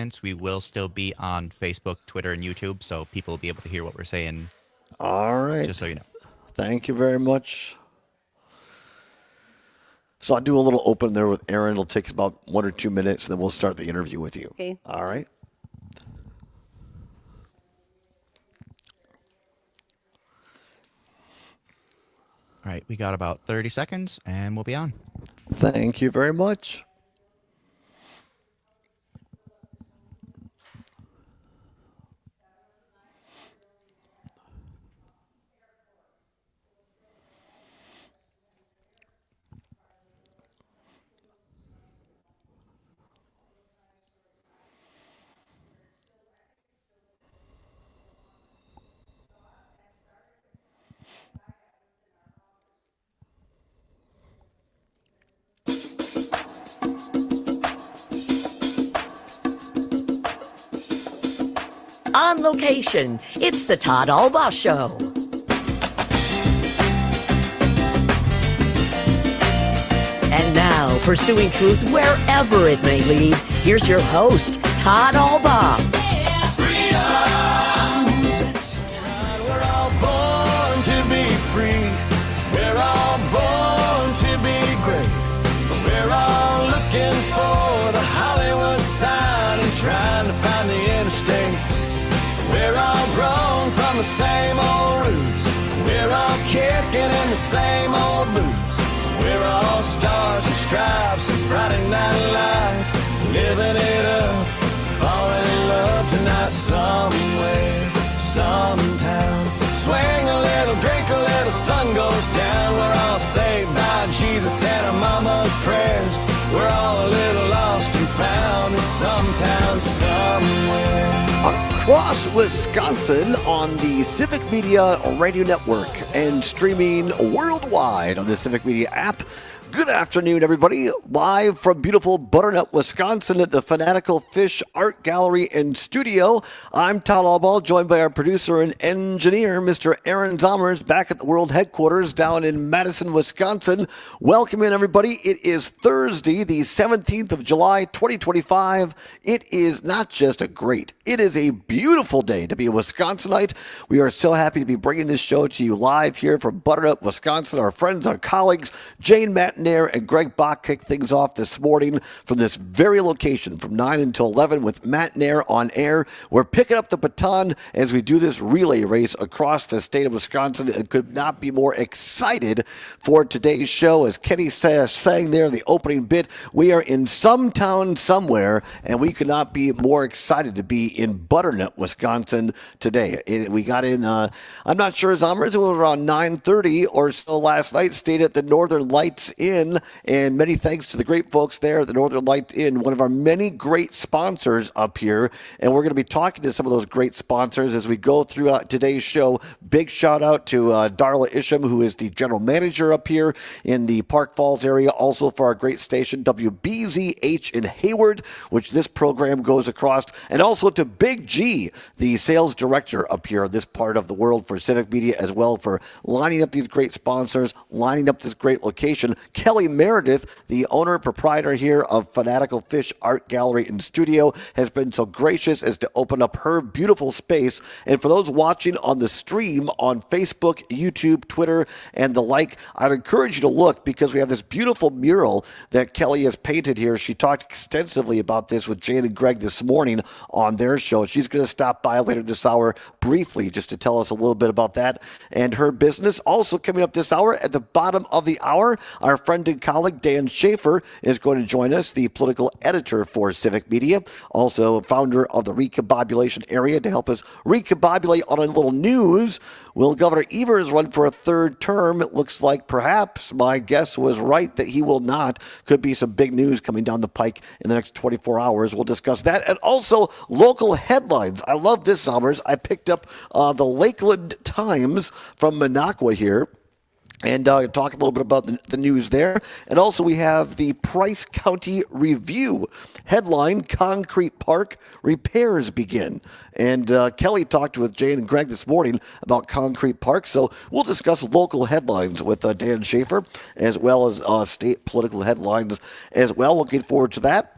seconds. We will still be on Facebook, Twitter, and YouTube, so people will be able to hear what we're saying. All right. Just so you know. Thank you very much. So I'll do a little open there with Aaron. It'll take about 1 or 2 minutes, and then we'll start the interview with you. Okay. All right. All right, we got about 30 seconds, and we'll be on. Thank you very much. On location, it's the Todd Allbaugh Show. And now, pursuing truth wherever it may lead, here's your host, Todd Allbaugh. We're all born to be free. We're all born to be great. We're all looking for the Hollywood sign and trying to find the interstate. We're all grown from the same old roots. We're all kicking in the same old boots. We're all stars and stripes and Friday night lights, living it up, falling in love tonight somewhere, sometime. Swing a little, drink a little, sun goes down. We're all saved by Jesus and our mama's prayers. We're all a little lost and found in some town somewhere. Across Wisconsin on the Civic Media Radio Network and streaming worldwide on the Civic Media app. Good afternoon, everybody. Live from beautiful Butternut, Wisconsin at the Fanatical Fish Art Gallery and Studio. I'm Todd Allbaugh, joined by our producer and engineer, Mr. Aaron Zommers, back at the world headquarters down in Madison, Wisconsin. Welcome in, everybody. It is Thursday, the 17th of July, 2025. It is not just a great, it is a beautiful day to be a Wisconsinite. We are so happy to be bringing this show to you live here from Butternut, Wisconsin. Our friends, our colleagues, Jane Mattinair and Greg Bach kicked things off this morning from this very location from 9 until 11 with Mattinair on air. We're picking up the baton as we do this relay race across the state of Wisconsin and could not be more excited for today's show. As Kenny sang there, the opening bit, we are in some town somewhere, and we could not be more excited to be in Butternut, Wisconsin today. We got in, I'm not sure, Zommers, it was around 9:30 or so last night, stayed at the Northern Lights Inn, and many thanks to the great folks there at the Northern Lights Inn, one of our many great sponsors up here, and we're going to be talking to some of those great sponsors as we go through today's show. Big shout out to Darla Isham, who is the general manager up here in the Park Falls area, also for our great station WBZH in Hayward, which this program goes across, and also to Big G, the sales director up here in this part of the world for Civic Media as well, for lining up these great sponsors, lining up this great location. Kelly Meredith, the owner and proprietor here of Fanatical Fish Art Gallery and Studio, has been so gracious as to open up her beautiful space. And for those watching on the stream on Facebook, YouTube, Twitter, and the like, I'd encourage you to look because we have this beautiful mural that Kelly has painted here. She talked extensively about this with Jane and Greg this morning on their show. She's going to stop by later this hour briefly just to tell us a little bit about that and her business. Also coming up this hour at the bottom of the hour, our friend and colleague Dan Schaefer is going to join us, the political editor for Civic Media, also founder of the Recombobulation Area, to help us recombobulate on a little news. Will Governor Evers run for a third term? It looks like perhaps my guess was right that he will not. Could be some big news coming down the pike in the next 24 hours. We'll discuss that. And also local headlines. I love this, Summers. I picked up the Lakeland Times from Minocqua here, and talk a little bit about the news there. And also we have the Price County Review. Headline, Concrete Park repairs begin. And Kelly talked with Jane and Greg this morning about Concrete Park. So we'll discuss local headlines with Dan Schaefer, as well as state political headlines as well. Looking forward to that.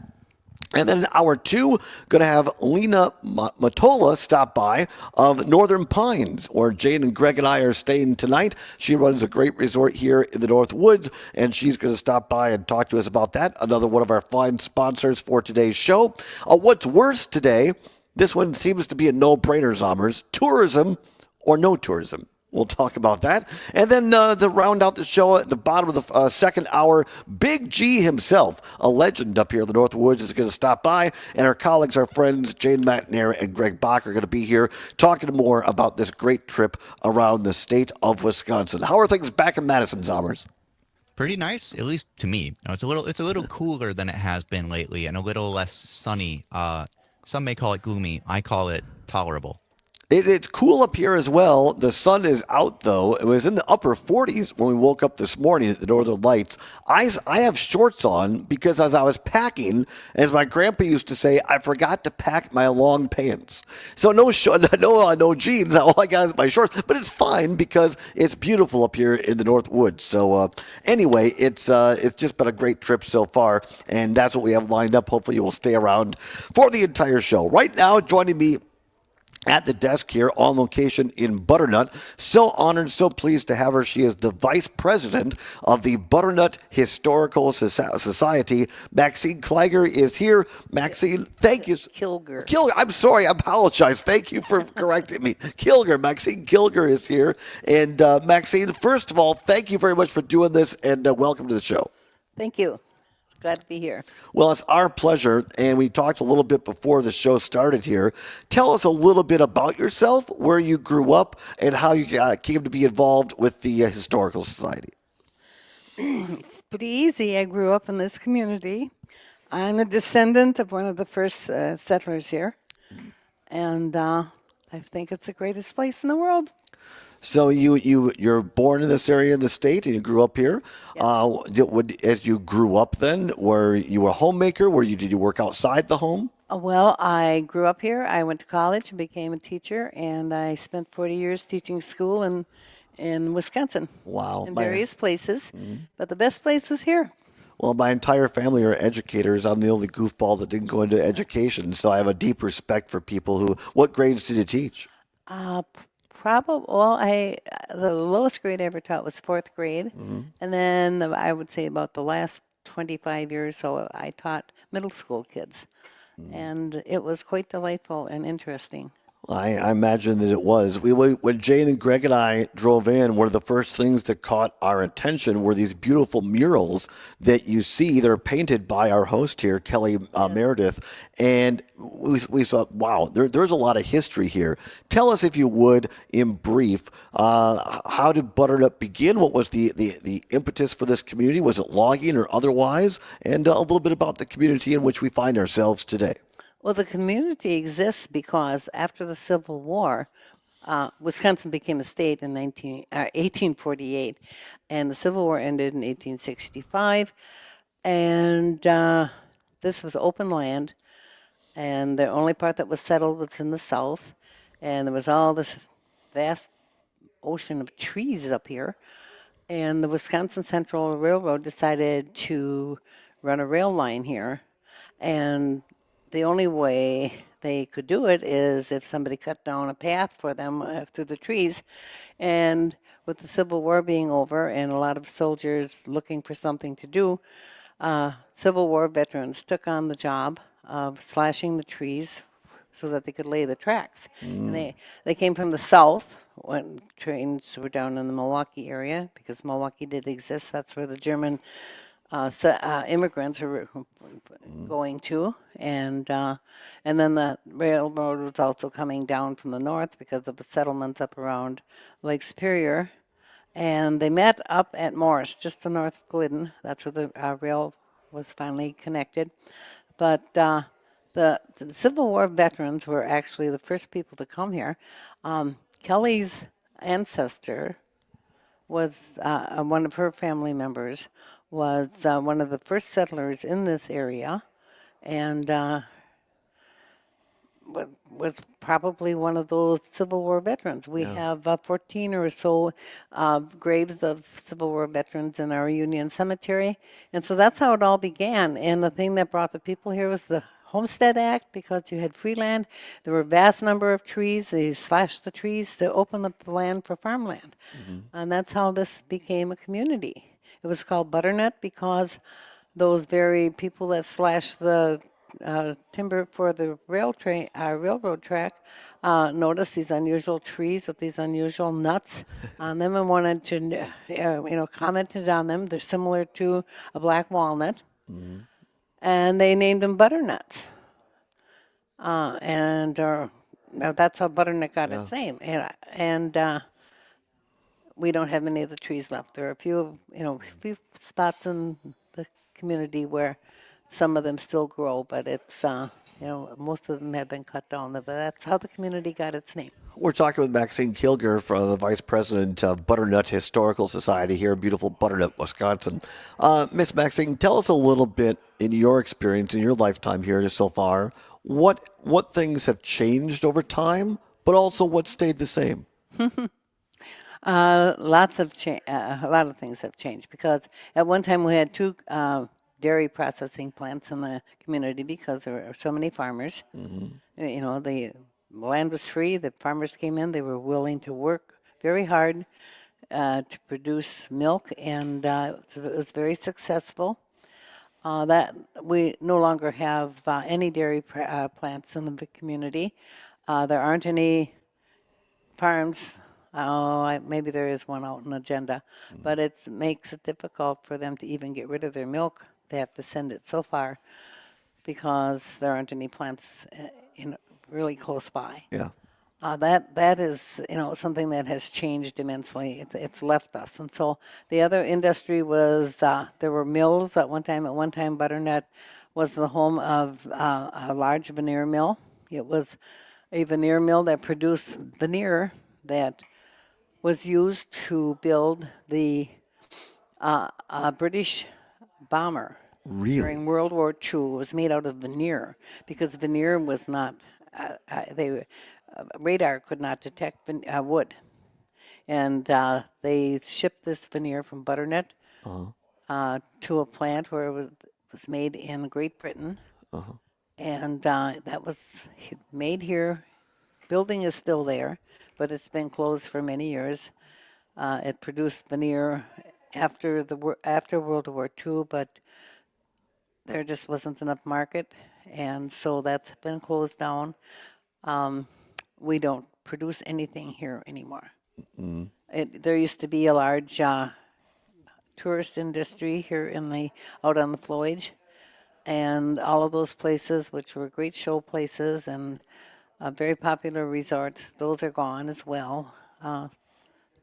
And then in hour 2, going to have Lena Matola stop by of Northern Pines, where Jane and Greg and I are staying tonight. She runs a great resort here in the North Woods, and she's going to stop by and talk to us about that. Another one of our fine sponsors for today's show. What's worse today, this one seems to be a no-brainer, Zommers. Tourism or no tourism. We'll talk about that. And then to round out the show at the bottom of the second hour, Big G himself, a legend up here in the North Woods, is going to stop by. And our colleagues, our friends, Jane Matnair and Greg Bach are going to be here talking more about this great trip around the state of Wisconsin. How are things back in Madison, Zommers? Pretty nice, at least to me. It's a little cooler than it has been lately, and a little less sunny. Some may call it gloomy. I call it tolerable. It's cool up here as well. The sun is out, though. It was in the upper 40s when we woke up this morning at the Northern Lights. I have shorts on because as I was packing, as my grandpa used to say, I forgot to pack my long pants. So no jeans. All I got is my shorts. But it's fine because it's beautiful up here in the North Woods. So anyway, it's just been a great trip so far, and that's what we have lined up. Hopefully you will stay around for the entire show. Right now, joining me at the desk here on location in Butternut. So honored, so pleased to have her. She is the vice president of the Butternut Historical Society. Maxine Kleiger is here. Maxine, thank you. Kilger. I'm sorry, I apologize. Thank you for correcting me. Maxine Kilger is here. And Maxine, first of all, thank you very much for doing this, and welcome to the show. Thank you. Glad to be here. Well, it's our pleasure, and we talked a little bit before the show started here. Tell us a little bit about yourself, where you grew up, and how you came to be involved with the Historical Society. It's pretty easy. I grew up in this community. I'm a descendant of one of the first settlers here, and I think it's the greatest place in the world. So you're born in this area in the state, and you grew up here. Yes. As you grew up, then, were you a homemaker? Did you work outside the home? Well, I grew up here. I went to college and became a teacher, and I spent 40 years teaching school in Wisconsin. Wow. In various places, but the best place was here. Well, my entire family are educators. I'm the only goofball that didn't go into education, so I have a deep respect for people who. What grades did you teach? The lowest grade I ever taught was 4th grade, and then I would say about the last 25 years so I taught middle school kids, and it was quite delightful and interesting. I imagine that it was. When Jane and Greg and I drove in, one of the first things that caught our attention were these beautiful murals that you see. They're painted by our host here, Kelly Meredith. And we thought, wow, there's a lot of history here. Tell us, if you would, in brief, how did Butternut begin? What was the impetus for this community? Was it logging or otherwise? And a little bit about the community in which we find ourselves today. Well, the community exists because after the Civil War, Wisconsin became a state in 1848, and the Civil War ended in 1865, and this was open land, and the only part that was settled was in the south, and there was all this vast ocean of trees up here, and the Wisconsin Central Railroad decided to run a rail line here, and the only way they could do it is if somebody cut down a path for them through the trees. And with the Civil War being over and a lot of soldiers looking for something to do, Civil War veterans took on the job of slashing the trees so that they could lay the tracks. And they came from the south when trains were down in the Milwaukee area, because Milwaukee did exist. That's where the German immigrants were going to, and then the railroad was also coming down from the north because of the settlements up around Lake Superior, and they met up at Morris, just to north of Glidden. That's where the rail was finally connected. But the Civil War veterans were actually the first people to come here. Kelly's ancestor was one of her family members was one of the first settlers in this area, and was probably one of those Civil War veterans. We have 14 or so graves of Civil War veterans in our Union Cemetery, and so that's how it all began. And the thing that brought the people here was the Homestead Act because you had free land. There were a vast number of trees. They slashed the trees to open up the land for farmland. And that's how this became a community. It was called Butternut because those very people that slashed the timber for the railroad track noticed these unusual trees with these unusual nuts on them and wanted to, commented on them. They're similar to a black walnut, and they named them butternuts. Now that's how butternut got its name. And we don't have many of the trees left. There are a few spots in the community where some of them still grow, but it's most of them have been cut down. But that's how the community got its name. We're talking with Maxine Kilger, the Vice President of Butternut Historical Society here in beautiful Butternut, Wisconsin. Miss Maxine, tell us a little bit, in your experience, in your lifetime here so far, what things have changed over time, but also what stayed the same? A lot of things have changed because at one time we had two dairy processing plants in the community because there were so many farmers. The land was free. The farmers came in. They were willing to work very hard to produce milk, and it was very successful. That we no longer have any dairy plants in the community. There aren't any farms. Maybe there is one out in Agenda, but it makes it difficult for them to even get rid of their milk. They have to send it so far because there aren't any plants really close by. Yeah. That is something that has changed immensely. It's left us, and so the other industry was there were mills at one time. At one time, Butternut was the home of a large veneer mill. It was a veneer mill that produced veneer that was used to build the British bomber during World War II. It was made out of veneer because veneer was not, radar could not detect wood. And they shipped this veneer from Butternut to a plant where it was made in Great Britain. And that was made here. Building is still there, but it's been closed for many years. It produced veneer after World War II, but there just wasn't enough market, and so that's been closed down. We don't produce anything here anymore. There used to be a large tourist industry here out on the Floyd, and all of those places, which were great show places and very popular resorts, those are gone as well.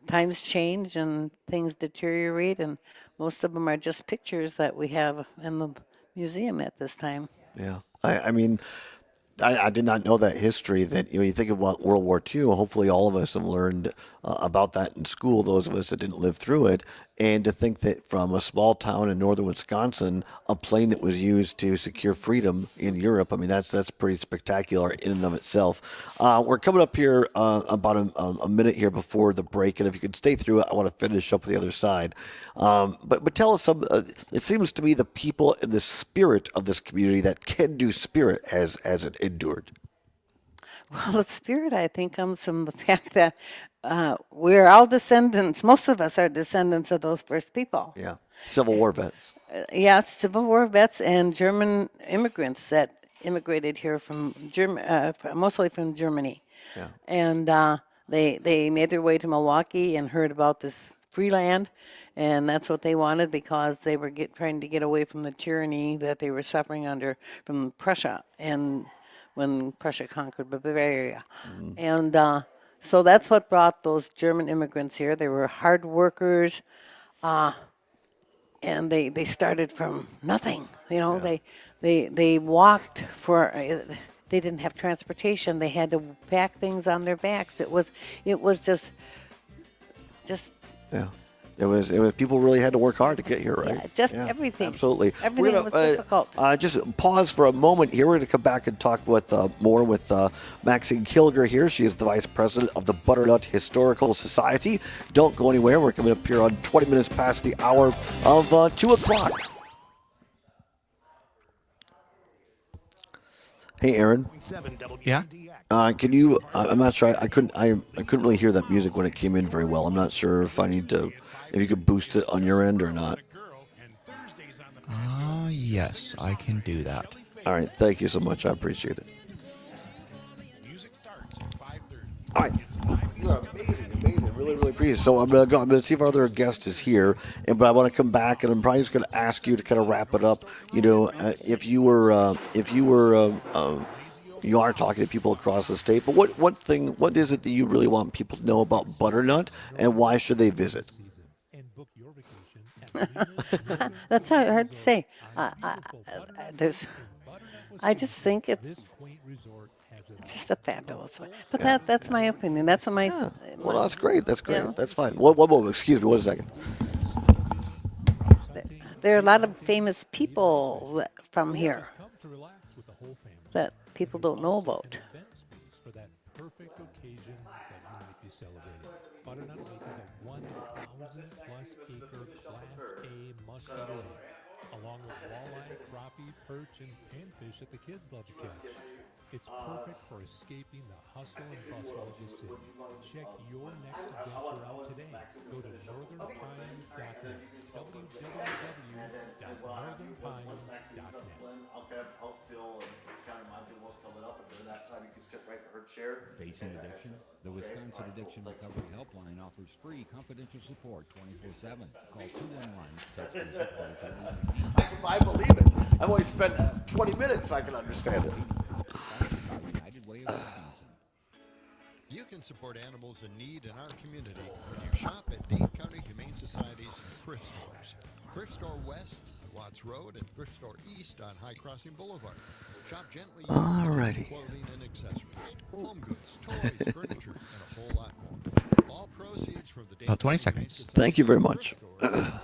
Times change and things deteriorate, and most of them are just pictures that we have in the museum at this time. Yeah. I mean, I did not know that history. That you think about World War II. Hopefully, all of us have learned about that in school. Those of us that didn't live through it, and to think that from a small town in northern Wisconsin, a plane that was used to secure freedom in Europe. I mean, that's pretty spectacular in and of itself. We're coming up here about a minute here before the break, and if you could stay through it, I want to finish up the other side. But tell us some. It seems to me the people and the spirit of this community, that can-do spirit, has it endured. Well, the spirit, I think, comes from the fact that we're all descendants. Most of us are descendants of those first people. Yeah, Civil War vets. Yes, Civil War vets and German immigrants that immigrated here from mostly from Germany. Yeah. And they made their way to Milwaukee and heard about this free land, and that's what they wanted because they were trying to get away from the tyranny that they were suffering under from Prussia, and when Prussia conquered Bavaria. And so that's what brought those German immigrants here. They were hard workers, and they started from nothing. They walked for. They didn't have transportation. They had to pack things on their backs. It was just. Yeah. It was people really had to work hard to get here, right? Yeah, everything. Absolutely. Everything was difficult. Just pause for a moment here. We're going to come back and talk with more with Maxine Kilger here. She is the Vice President of the Butternut Historical Society. Don't go anywhere. We're coming up here on 20 minutes past the hour of 2 o'clock. Hey, Aaron. Yeah. Can you? I'm not sure. I couldn't. I couldn't really hear that music when it came in very well. I'm not sure if I need to. If you could boost it on your end or not. Yes, I can do that. All right. Thank you so much. I appreciate it. All right. You are amazing, amazing. Really, really appreciate it. So I'm gonna go. I'm gonna see if our other guest is here, but I want to come back, and I'm probably just gonna ask you to kind of wrap it up. If you are talking to people across the state, but what is it that you really want people to know about Butternut, and why should they visit? That's hard to say. There's, I just think it's just a fabulous one. But that's my opinion. That's my. Yeah. Well, that's great. That's great. Yeah. That's fine. What, excuse me. 1 second. There are a lot of famous people from here that people don't know about. For that perfect occasion that you might be celebrating. Butternut Lake is a 1,000-plus acre Class A musky lake, along with walleye, crappie, perch, and panfish that the kids love to catch. It's perfect for escaping the hustle and bustle of the city. Check your next adventure out today. Go to northernpines.net. www.northernpines.net. Facing addiction? The Wisconsin Addiction Recovery Helpline offers free confidential support 24/7. Call 211-236-4219. I believe it. I've only spent 20 minutes so I can understand it. United Way of Wisconsin. You can support animals in need in our community when you shop at Dane County Humane Society's thrift stores. Thrift Store West on Watts Road and Thrift Store East on High Crossing Boulevard. Shop gently. Alrighty. Clothing and accessories, home goods, toys, furniture, and a whole lot more. All proceeds from the Dane About 20 County Humane seconds. Society Thank you very much. thrift store-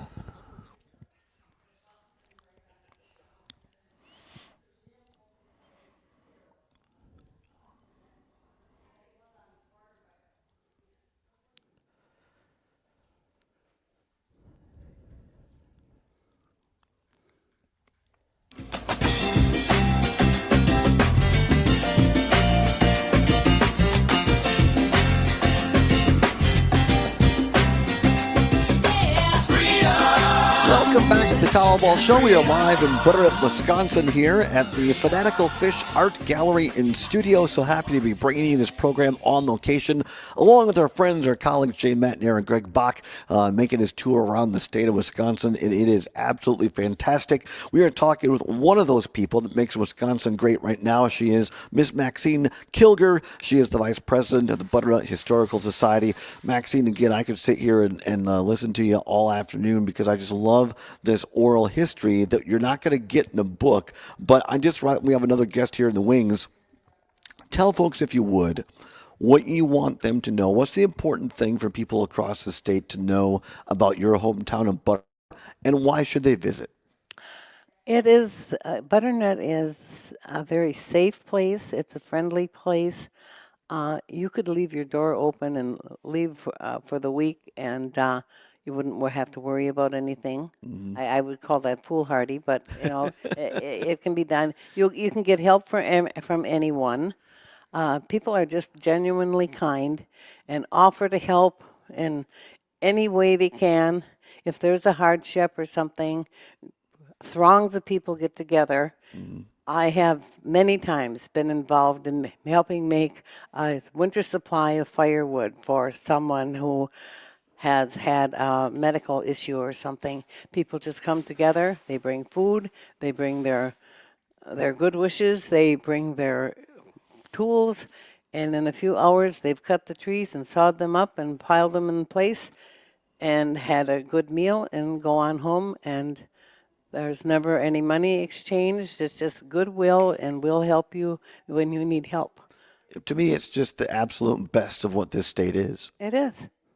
Welcome back to the Allbaugh Show. We are live in Butternut, Wisconsin here at the Fanatical Fish Art Gallery in studio. So happy to be bringing you this program on location, along with our friends, our colleagues, Jane Matner and Greg Bach, making this tour around the state of Wisconsin. And it is absolutely fantastic. We are talking with one of those people that makes Wisconsin great right now. She is Miss Maxine Kilger. She is the vice president of the Butternut Historical Society. Maxine, again, I could sit here and listen to you all afternoon because I just love this oral history that you're not going to get in a book. But we have another guest here in the wings. Tell folks, if you would, what you want them to know. What's the important thing for people across the state to know about your hometown of Butternut, and why should they visit? It is, Butternut is a very safe place. It's a friendly place. You could leave your door open and leave for the week, and you wouldn't have to worry about anything. I would call that foolhardy, but it can be done. You can get help from anyone. People are just genuinely kind and offer to help in any way they can. If there's a hardship or something, throngs of people get together. I have many times been involved in helping make a winter supply of firewood for someone who has had a medical issue or something. People just come together, they bring food, they bring their good wishes, they bring their tools, and in a few hours they've cut the trees and sawed them up and piled them in place and had a good meal and go on home, and there's never any money exchanged. It's just goodwill, and we'll help you when you need help. To me, it's just the absolute best of what this state is. It is.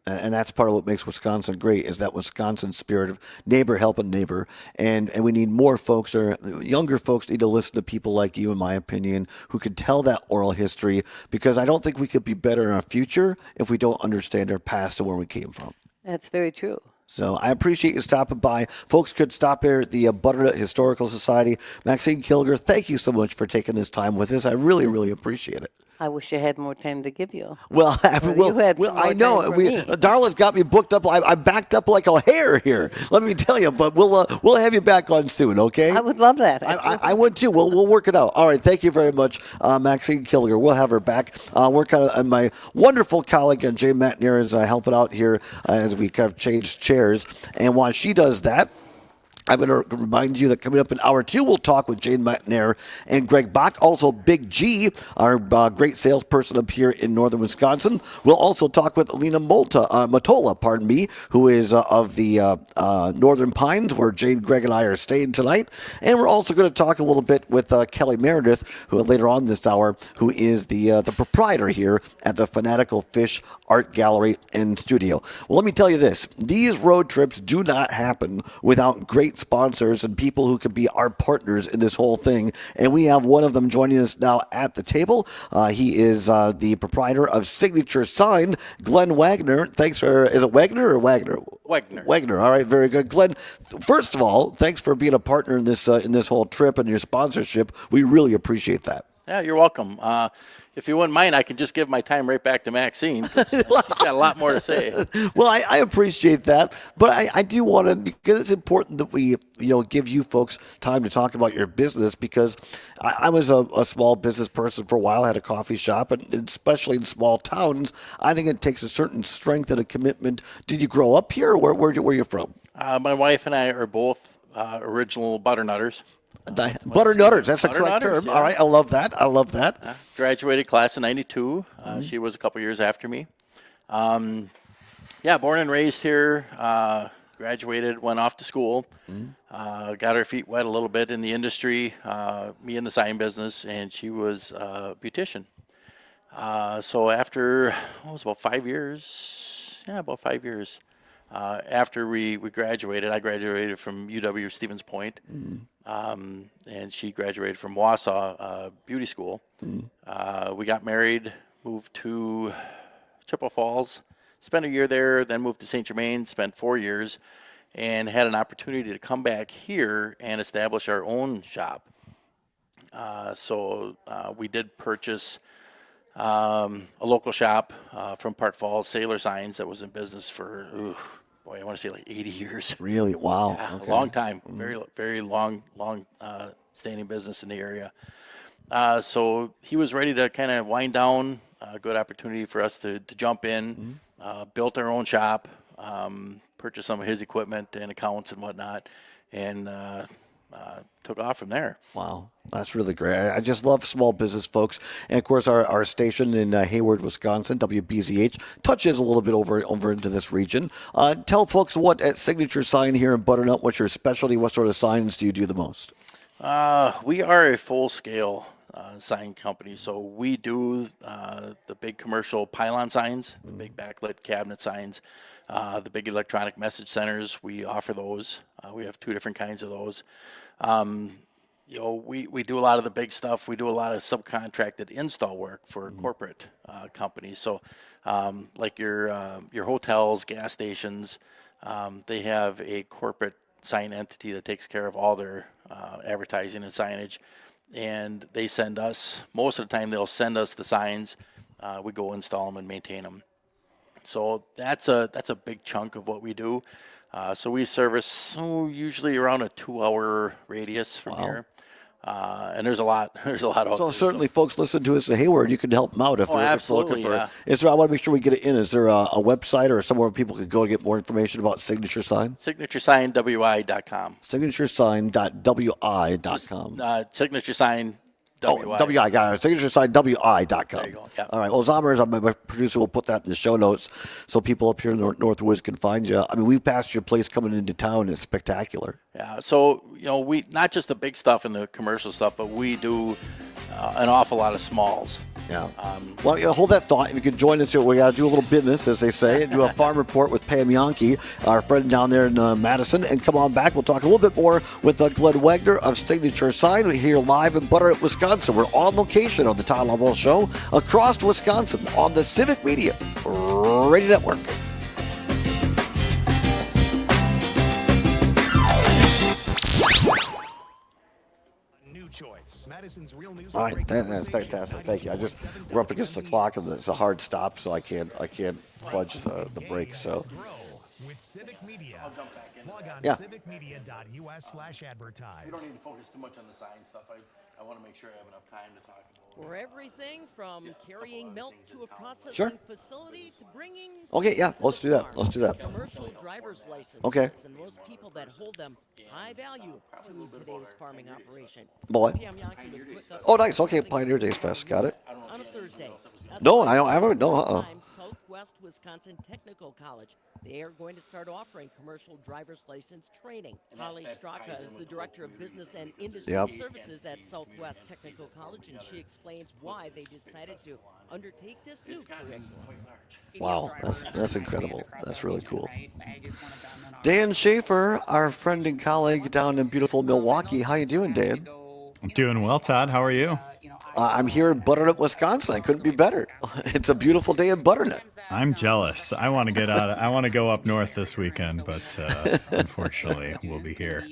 And that's part of what makes Wisconsin great, is that Wisconsin spirit of neighbor helping neighbor. And we need more folks, or younger folks need to listen to people like you, in my opinion, who could tell that oral history, because I don't think we could be better in our future if we don't understand our past and where we came from. That's very true. So I appreciate you stopping by. Folks could stop here at the Butternut Historical Society. Maxine Kilger, thank you so much for taking this time with us. I really, really appreciate it. I wish I had more time to give you. Well, you had more I know. time for me. Darla's got me booked up. I'm backed up like a hare here. Let me tell you. But we'll have you back on soon, okay? I would love that. I would too. We'll work it out. All right. Thank you very much, Maxine Kilger. We'll have her back. We're kind of, and my wonderful colleague Jane McNair is helping out here as we kind of change chairs. And while she does that, I'm going to remind you that coming up in hour 2, we'll talk with Jane McNair and Greg Bach. Also, Big G, our great salesperson up here in northern Wisconsin. We'll also talk with Alina Matola, who is of the Northern Pines, where Jane, Greg, and I are staying tonight. And we're also going to talk a little bit with Kelly Meredith, who later on this hour, who is the proprietor here at the Fanatical Fish Art Gallery and Studio. Well, let me tell you this. These road trips do not happen without great sponsors and people who could be our partners in this whole thing. And we have one of them joining us now at the table. He is the proprietor of Signature Sign, Glenn Wagner. Thanks for, is it Wagner or Wagner? Wagner. All right, very good. Glenn, first of all, thanks for being a partner in this whole trip and your sponsorship. We really appreciate that. Yeah, you're welcome. If you wouldn't mind, I can just give my time right back to Maxine. 'Cause, she's got a lot more to say. Well, I appreciate that, but I do want to, because it's important that we give you folks time to talk about your business, because I was a small business person for a while, had a coffee shop, and especially in small towns, I think it takes a certain strength and a commitment. Did you grow up here, or where are you from? My wife and I are both original Butternutters. Butternutters, that's the correct term. Yeah. All right, I love that. Graduated class of 92. She was a couple years after me. Born and raised here. Graduated, went off to school. Got her feet wet a little bit in the industry, me in the sign business, and she was a beautician. So after, it was about 5 years. Yeah, about 5 years. After we graduated, I graduated from UW Stevens Point. And she graduated from Wausau Beauty School. We got married, moved to Chippewa Falls, spent a year there, then moved to St. Germain, spent 4 years, and had an opportunity to come back here and establish our own shop. So we did purchase a local shop from Park Falls, Sailor Signs, that was in business for, I want to say like 80 years. Really? Wow. Yeah, Okay. a long time. Very, very long standing business in the area. So he was ready to kind of wind down. A good opportunity for us to jump in. Built our own shop, purchased some of his equipment and accounts and whatnot, and took off from there. Wow, that's really great. I just love small business folks. And, of course, our station in Hayward, Wisconsin, WBZH, touches a little bit over into this region. Tell folks what at Signature Sign here in Butternut, what's your specialty? What sort of signs do you do the most? We are a full-scale sign company, so we do the big commercial pylon signs, the big backlit cabinet signs, the big electronic message centers. We offer those. We have 2 different kinds of those. We do a lot of the big stuff. We do a lot of subcontracted install work for corporate companies. So, like your hotels, gas stations, they have a corporate sign entity that takes care of all their advertising and signage, and they send us. Most of the time, they'll send us the signs. We go install them and maintain them. So that's a big chunk of what we do. So we service usually around a 2-hour radius from here. And there's a lot of. So certainly, folks, listen to us at Hayward. You can help them out if they're absolutely, looking for. yeah. Is there? I want to make sure we get it in. Is there a website or somewhere people can go to get more information about Signature Sign? SignatureSignWI.com. SignatureSign.wi.com. Signature Sign. WI, got it. SignatureSign.wi.com. There you go. Yep. All right. Well, Zommers, my producer, will put that in the show notes so people up here in the Northwoods can find you. I mean, we passed your place coming into town. It's spectacular. Yeah. So, we not just the big stuff and the commercial stuff, but we do an awful lot of smalls. Yeah. Well, hold that thought. If you can join us here, we got to do a little business, as they say, and do a farm report with Pam Yonke, our friend down there in Madison. And come on back. We'll talk a little bit more with Glenn Wagner of Signature Sign. We're here live in Butternut, Wisconsin. We're on location on the Todd Allbaugh Show across Wisconsin on the Civic Media Radio Network. All right, that's fantastic. Thank you. We're up against the clock, and it's a hard stop, so I can't fudge the breaks. So With Civic Media. Log on Yeah. civicmedia.us/advertise. We don't need to focus too much on the science stuff. I want to make sure I have enough time to talk about. For everything from carrying milk to a processing Sure. facility to bringing. Okay, yeah, let's do that. Let's do that. Commercial driver's license. Okay. And most people that hold them high value to today's farming operation. Boy. Oh, nice. Okay, Pioneer Days Fest. Got it. On a Thursday. No, I haven't. No, Southwest Wisconsin Technical College. They are going to start offering commercial driver's license training. Holly Straka is the director of business and industry services at Southwest Technical College, and she explains why they decided to undertake this new curriculum. Wow, that's incredible. That's really cool. Dan Schaefer, our friend and colleague down in beautiful Milwaukee. How you doing, Dan? I'm doing well, Todd. How are you? I'm here in Butternut, Wisconsin. I couldn't be better. It's a beautiful day in Butternut. I'm jealous. I want to get out. I want to go up north this weekend, but unfortunately, we'll be here.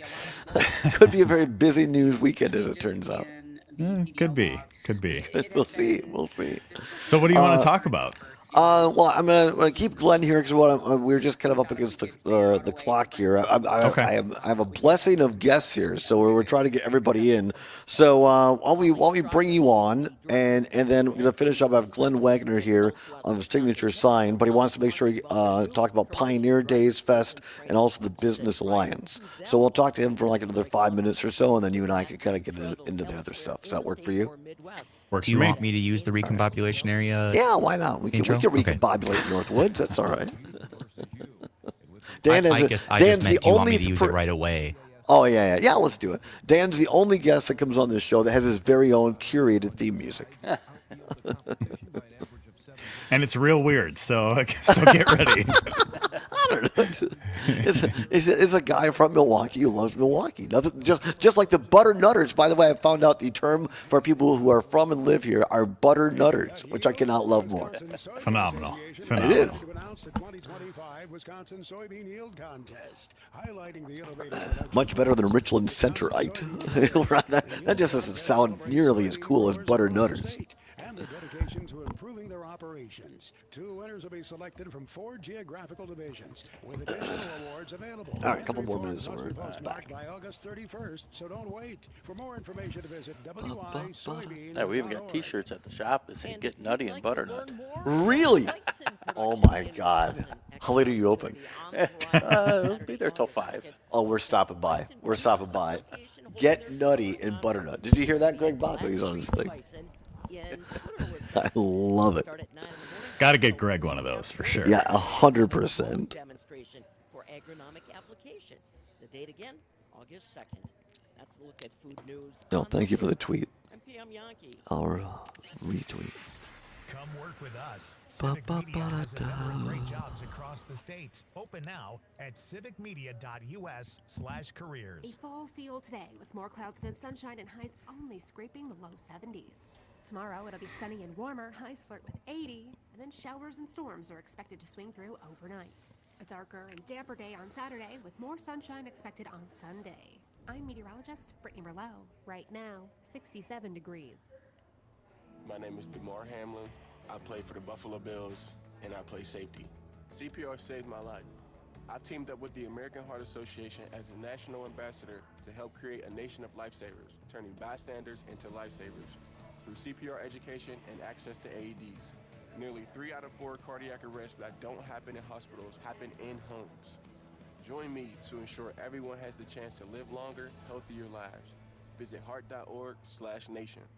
Could be a very busy news weekend, as it turns out. Could be. Could be. We'll see. We'll see. So, what do you want to talk about? Well, I'm gonna keep Glenn here because we're just kind of up against the clock here. I have a blessing of guests here, so we're trying to get everybody in. So while we bring you on, and then we're gonna finish up. I have Glenn Wagner here on the signature sign, but he wants to make sure he talk about Pioneer Days Fest and also the Business Alliance. So we'll talk to him for like another 5 minutes or so, and then you and I can kind of get into the other stuff. Does that work for you? Do you want me to use the recombobulation area? Yeah, why not? We can recombobulate Northwoods. That's all right. Dan I just meant, you want me to use it right away? Oh, yeah. Let's do it. Dan's the only guest that comes on this show that has his very own curated theme music. And it's real weird, so get ready. I don't know. It's a guy from Milwaukee who loves Milwaukee. Nothing, just like the Butternutters. By the way, I found out the term for people who are from and live here are Butternutters, which I cannot love more. Phenomenal. It is. Wisconsin soybean yield contest, highlighting the innovative. Much better than Richland Centerite. That just doesn't sound nearly as cool as Butternutters. And the dedication to improving their operations. 2 winners will be selected from 4 geographical divisions, with additional awards available. All right, a couple more minutes and we're back. By August 31st, so don't wait. For more information, visit WISoybean.com. Yeah, we even got T-shirts at the shop that say "Get Nutty and Butternut." Really? Oh my God! How late are you open? We'll be there till 5. Oh, we're stopping by. Get Nutty and Butternut. Did you hear that, Greg Bacco? He's on his thing. I love it. Got to get Greg one of those for sure. Yeah, 100%. Demonstration for agronomic applications. The date again, August 2nd. That's a look at food news. No, thank you for the tweet. I'm PM Yankee. I'll retweet. Come work with us. Civic Media has a number of great jobs across the state. Open now at civicmedia.us/careers. A fall feel today with more clouds than sunshine and highs only scraping the low 70s. Tomorrow it'll be sunny and warmer, highs flirt with 80, and then showers and storms are expected to swing through overnight. A darker and damper day on Saturday with more sunshine expected on Sunday. I'm meteorologist Brittany Merlot. Right now, 67 degrees. My name is DeMar Hamlin. I play for the Buffalo Bills, and I play safety. CPR saved my life. I've teamed up with the American Heart Association as a national ambassador to help create a nation of lifesavers, turning bystanders into lifesavers. Through CPR education and access to AEDs, nearly 3 out of 4 cardiac arrests that don't happen in hospitals happen in homes. Join me to ensure everyone has the chance to live longer, healthier lives. Visit heart.org/nation.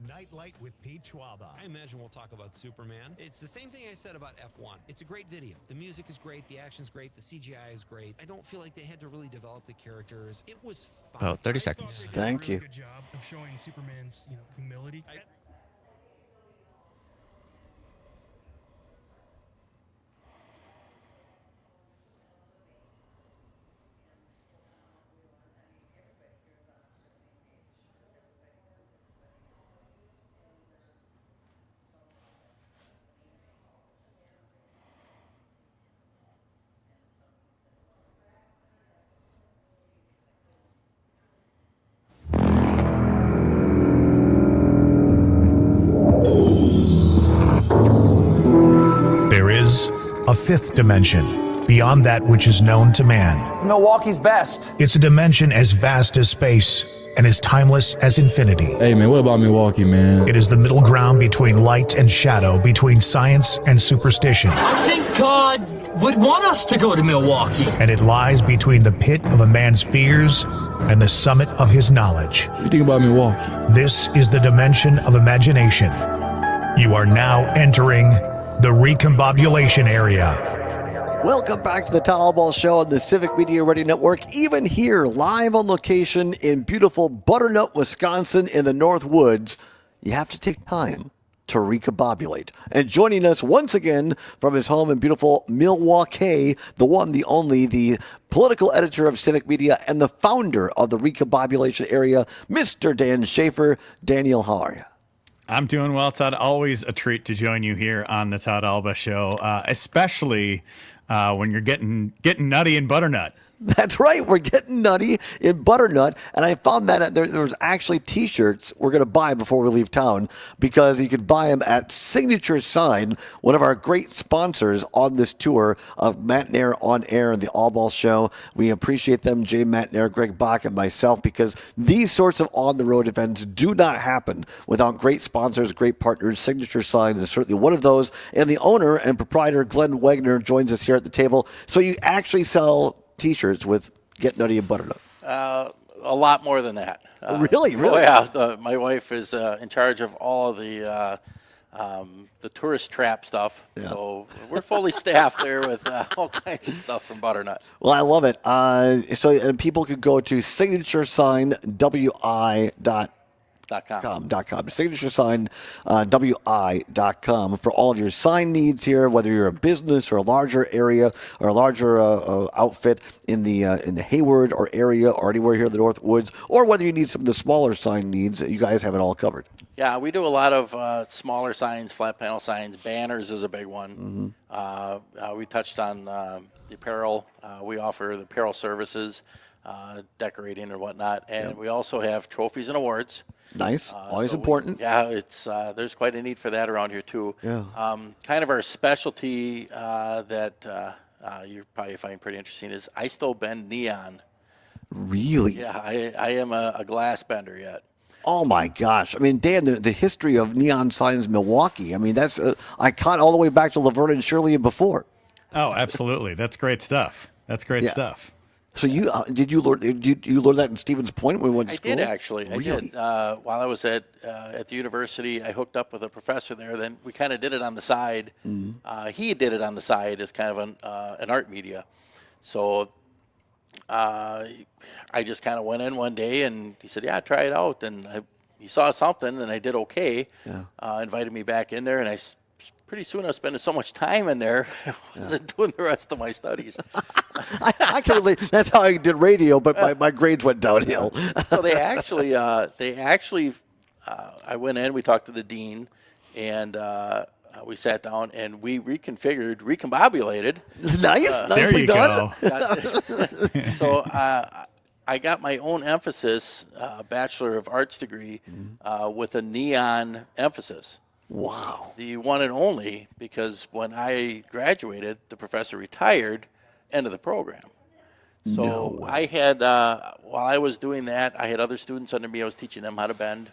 Nightlight with Pete Schwaba. I imagine we'll talk about Superman. It's the same thing I said about F1. It's a great video. The music is great. The action's great. The CGI is great. I don't feel like they had to really develop the characters. It was fun. Oh, 30 seconds. Thank you. Good job of showing Superman's, humility. a fifth dimension, beyond that which is known to man. Milwaukee's best. It's a dimension as vast as space and as timeless as infinity. Hey man, what about Milwaukee, man? It is the middle ground between light and shadow, between science and superstition. I think God would want us to go to Milwaukee. And it lies between the pit of a man's fears and the summit of his knowledge. What do you think about Milwaukee? This is the dimension of imagination. You are now entering the recombobulation area. Welcome back to the Todd Allbaugh Show on the Civic Media Radio Network. Even here, live on location in beautiful Butternut, Wisconsin in the North Woods, you have to take time to recombobulate. And joining us once again from his home in beautiful Milwaukee, the one, the only, the political editor of Civic Media and the founder of the recombobulation area, Mr. Dan Schaefer. Daniel, how are you? I'm doing well, Todd. Always a treat to join you here on the Todd Allbaugh Show, especially when you're getting nutty in Butternut. That's right. We're getting nutty in Butternut. And I found that there was actually T-shirts we're going to buy before we leave town, because you could buy them at Signature Sign, one of our great sponsors on this tour of Matt Nair on Air and the Allbaugh Show. We appreciate them, Jay, Matt Nair, Greg Bach, and myself, because these sorts of on-the-road events do not happen without great sponsors, great partners. Signature Sign is certainly one of those. And the owner and proprietor, Glenn Wagner, joins us here at the table. So you actually sell T-shirts with "Get Nutty in Butternut"? A lot more than that. Really? Oh yeah. My wife is in charge of all of the tourist trap stuff. Yeah. So we're fully staffed there with all kinds of stuff from Butternut. Well, I love it. So people could go to signaturesign.wi.com. signaturesign.wi.com for all of your sign needs here, whether you're a business or a larger area or a larger outfit in the Hayward or area or anywhere here in the North Woods, or whether you need some of the smaller sign needs. You guys have it all covered. Yeah, we do a lot of smaller signs, flat panel signs. Banners is a big one. Mm-hmm. We touched on the apparel. We offer the apparel services, decorating and whatnot, and we also have trophies and awards. Nice, always important. It's there's quite a need for that around here too. Yeah. Kind of our specialty that you probably find pretty interesting is I still bend neon. Really? Yeah, I am a glass bender yet. Oh my gosh! I mean, Dan, the history of neon signs in Milwaukee. I mean, that's I caught all the way back to Laverne and Shirley and before. Oh, absolutely! That's great stuff. That's great stuff. So you did you learn that in Stevens Point when we went to school? I did actually. Really? I did. While I was at the university, I hooked up with a professor there. Then we kind of did it on the side. Mm-hmm. He did it on the side as kind of an art media. So I just kind of went in one day and he said, "Yeah, try it out." And he saw something and I did okay. Yeah. Invited me back in there, and pretty soon I was spending so much time in there, I wasn't doing the rest of my studies. I can relate. That's how I did radio, but my grades went downhill. So they actually, I went in, we talked to the dean, and we sat down and we recombobulated. Nicely done. So I got my own emphasis, Bachelor of Arts degree, with a neon emphasis. Wow. The one and only, because when I graduated, the professor retired, end of the program. So I had, while I was doing that, I had other students under me. I was teaching them how to bend.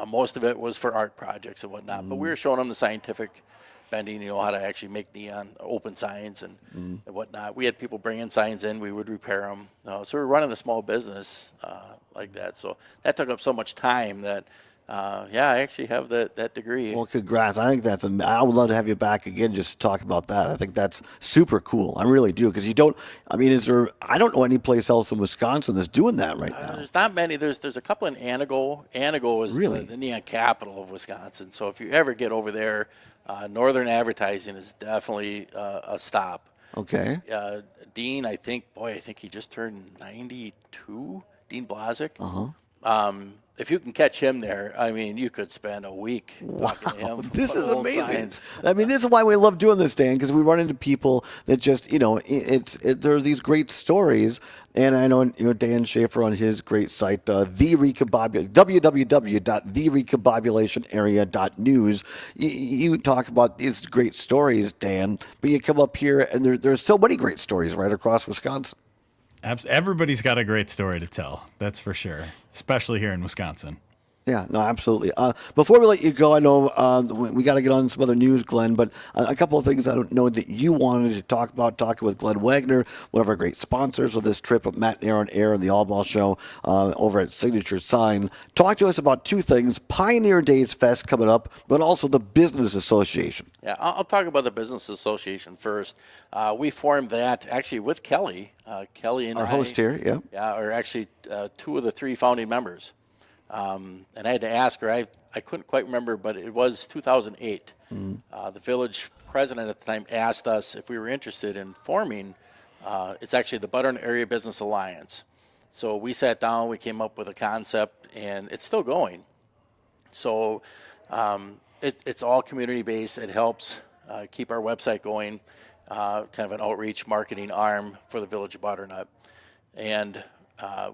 Most of it was for art projects and whatnot, but we were showing them the scientific bending, how to actually make neon open signs and whatnot. We had people bring in signs in, we would repair them. So we were running a small business like that. So that took up so much time that I actually have that degree. Well, congrats. I think I would love to have you back again just to talk about that. I think that's super cool. I really do, because I don't know any place else in Wisconsin that's doing that right now. There's not many. There's a couple in Anago. Anago is the neon capital of Wisconsin. So if you ever get over there, Northern Advertising is definitely a stop. Okay. Dean, I think he just turned 92, Dean Blazek. If you can catch him there, I mean, you could spend a week talking to him. This is amazing. I mean, this is why we love doing this, Dan, because we run into people that just, there are these great stories And I know Dan Schaefer on his great site, www.therecombobulationarea.news. You talk about these great stories, Dan, but you come up here and there's so many great stories right across Wisconsin. Everybody's got a great story to tell. That's for sure, especially here in Wisconsin. Yeah, no, absolutely. Before we let you go, I know we got to get on some other news, Glenn, but a couple of things I don't know that you wanted to talk about, talking with Glenn Wagner, one of our great sponsors of this trip of Matt and Aaron Air and the Allbaugh Show over at Signature Sign. Talk to us about two things, Pioneer Days Fest coming up, but also the Business Association. Yeah, I'll talk about the Business Association first. We formed that actually with Kelly. Kelly and our host here, yeah. Yeah, are actually two of the three founding members. And I had to ask her, I couldn't quite remember, but it was 2008. The village president at the time asked us if we were interested in forming, it's actually the Butternut Area Business Alliance. So we sat down, we came up with a concept, and it's still going. So it's all community-based. It helps keep our website going, kind of an outreach marketing arm for the village of Butternut. And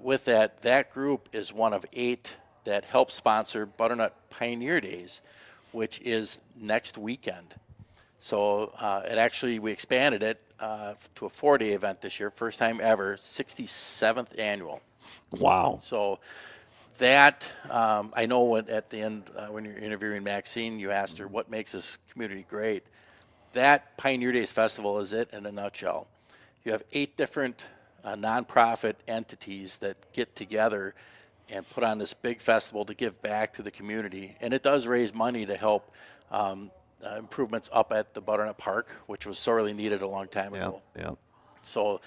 with that group is one of 8 that helps sponsor Butternut Pioneer Days, which is next weekend. So we expanded it to a 4-day event this year, first time ever, 67th annual. Wow. So that, I know at the end when you're interviewing Maxine, you asked her what makes this community great. That Pioneer Days Festival is it in a nutshell. You have 8 different nonprofit entities that get together and put on this big festival to give back to the community. And it does raise money to help improvements up at the Butternut Park, which was sorely needed a long time ago. Yeah. So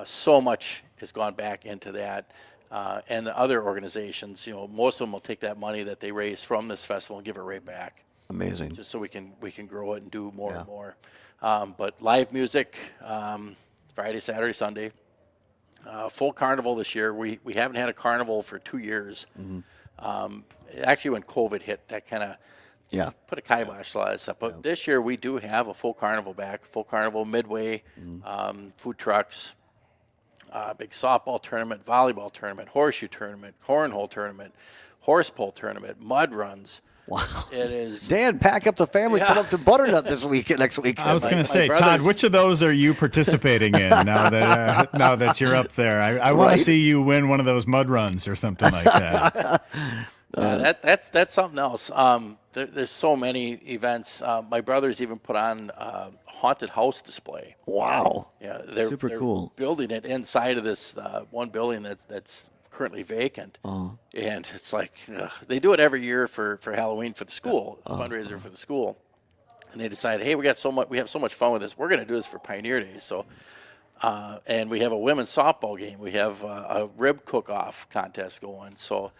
so much has gone back into that. And other organizations, most of them will take that money that they raise from this festival and give it right back. Amazing. Just so we can grow it and do more and more. But live music, Friday, Saturday, Sunday. Full carnival this year. We haven't had a carnival for 2 years. Actually, when COVID hit, that kind of put a kibosh to a lot of stuff. But this year we do have a full carnival back. Full carnival, midway, food trucks, big softball tournament, volleyball tournament, horseshoe tournament, cornhole tournament, horse pull tournament, mud runs. Wow. It is. Dan, pack up the family, come up to Butternut next week. I was going to say, Todd, which of those are you participating in now that you're up there? I want to see you win one of those mud runs or something like that. That's something else. There's so many events. My brothers even put on a haunted house display. Wow. Yeah, they're super cool. Building it inside of this one building that's currently vacant. And it's like they do it every year for Halloween for the school, fundraiser for the school. And they decided, hey, we have so much fun with this. We're going to do this for Pioneer Days. So, and we have a women's softball game. We have a rib cook-off contest going. So,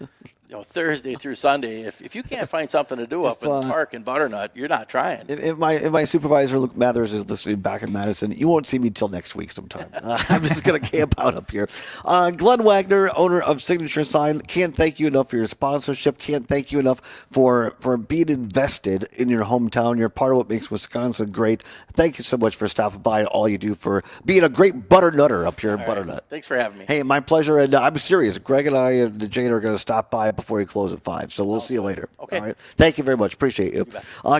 Thursday through Sunday, if you can't find something to do up in the park in Butternut, you're not trying. If my supervisor, Luke Mathers, is listening back in Madison, you won't see me till next week sometime. I'm just going to camp out up here. Glenn Wagner, owner of Signature Sign, can't thank you enough for your sponsorship. Can't thank you enough for being invested in your hometown. You're part of what makes Wisconsin great. Thank you so much for stopping by and all you do for being a great butternutter up here in Butternut. Thanks for having me. Hey, my pleasure. And I'm serious. Greg and I and Jane are going to stop by before you close at 5. So we'll see you later. Okay. All right. Thank you very much. Appreciate you.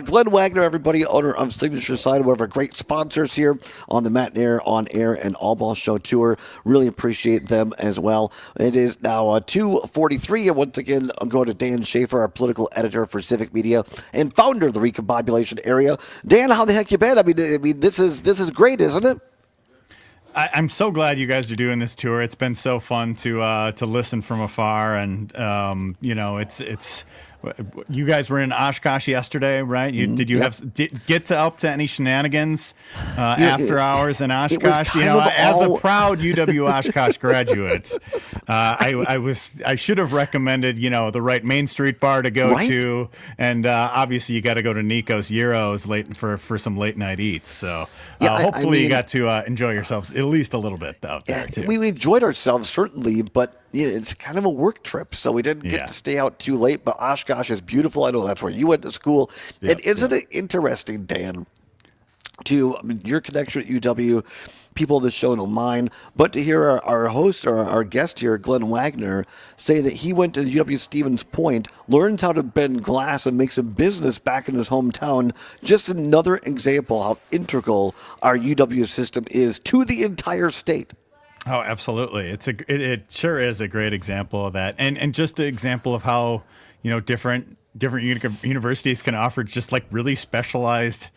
Glenn Wagner, everybody, owner of Signature Sign, one of our great sponsors here on the Matt and Air On Air and Allbaugh Show Tour. Really appreciate them as well. It is now 2:43. And once again, I'm going to Dan Schaefer, our political editor for Civic Media and founder of the Recombobulation Area. Dan, how the heck you been? I mean, this is great, isn't it? I'm so glad you guys are doing this tour. It's been so fun to listen from afar, and it's. You guys were in Oshkosh yesterday, right? Did you get up to any shenanigans after hours in Oshkosh? As a proud UW Oshkosh graduate, I should have recommended the right Main Street bar to go to, and obviously you got to go to Nico's Gyros late for some late night eats. So hopefully you got to enjoy yourselves at least a little bit out there too. We enjoyed ourselves certainly, but it's kind of a work trip, so we didn't get to stay out too late. But Oshkosh is beautiful. I know that's where you went to school. And isn't it interesting, Dan, to your connection at UW, people of the show don't mind, but to hear our host or our guest here, Glenn Wagner, say that he went to UW Stevens Point, learns how to bend glass, and makes a business back in his hometown. Just another example how integral our UW system is to the entire state. Oh, absolutely. It sure is a great example of that, and just an example of how different universities can offer just like really specialized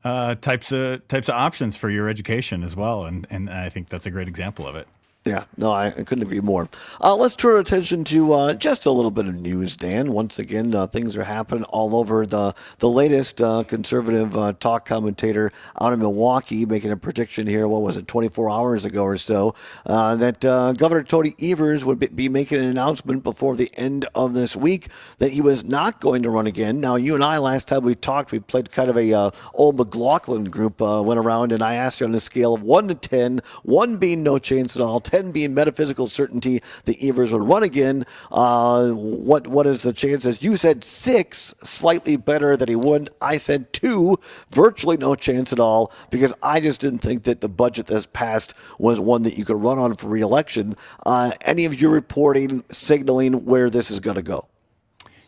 types of options for your education as well, and I think that's a great example of it. Yeah, no, I couldn't agree more. Let's turn our attention to just a little bit of news, Dan. Once again, things are happening all over. The latest conservative talk commentator out of Milwaukee making a prediction here, 24 hours ago or so, that Governor Tony Evers would be making an announcement before the end of this week that he was not going to run again. Now, you and I, last time we talked, we played kind of a old McLaughlin group, went around, and I asked you on a scale of 1 to 10, 1 being no chance at all, 10 being metaphysical certainty that Evers would run again. What is the chances? You said 6, slightly better that he wouldn't. I said 2, virtually no chance at all, because I just didn't think that the budget that's passed was one that you could run on for re-election. Any of your reporting signaling where this is going to go?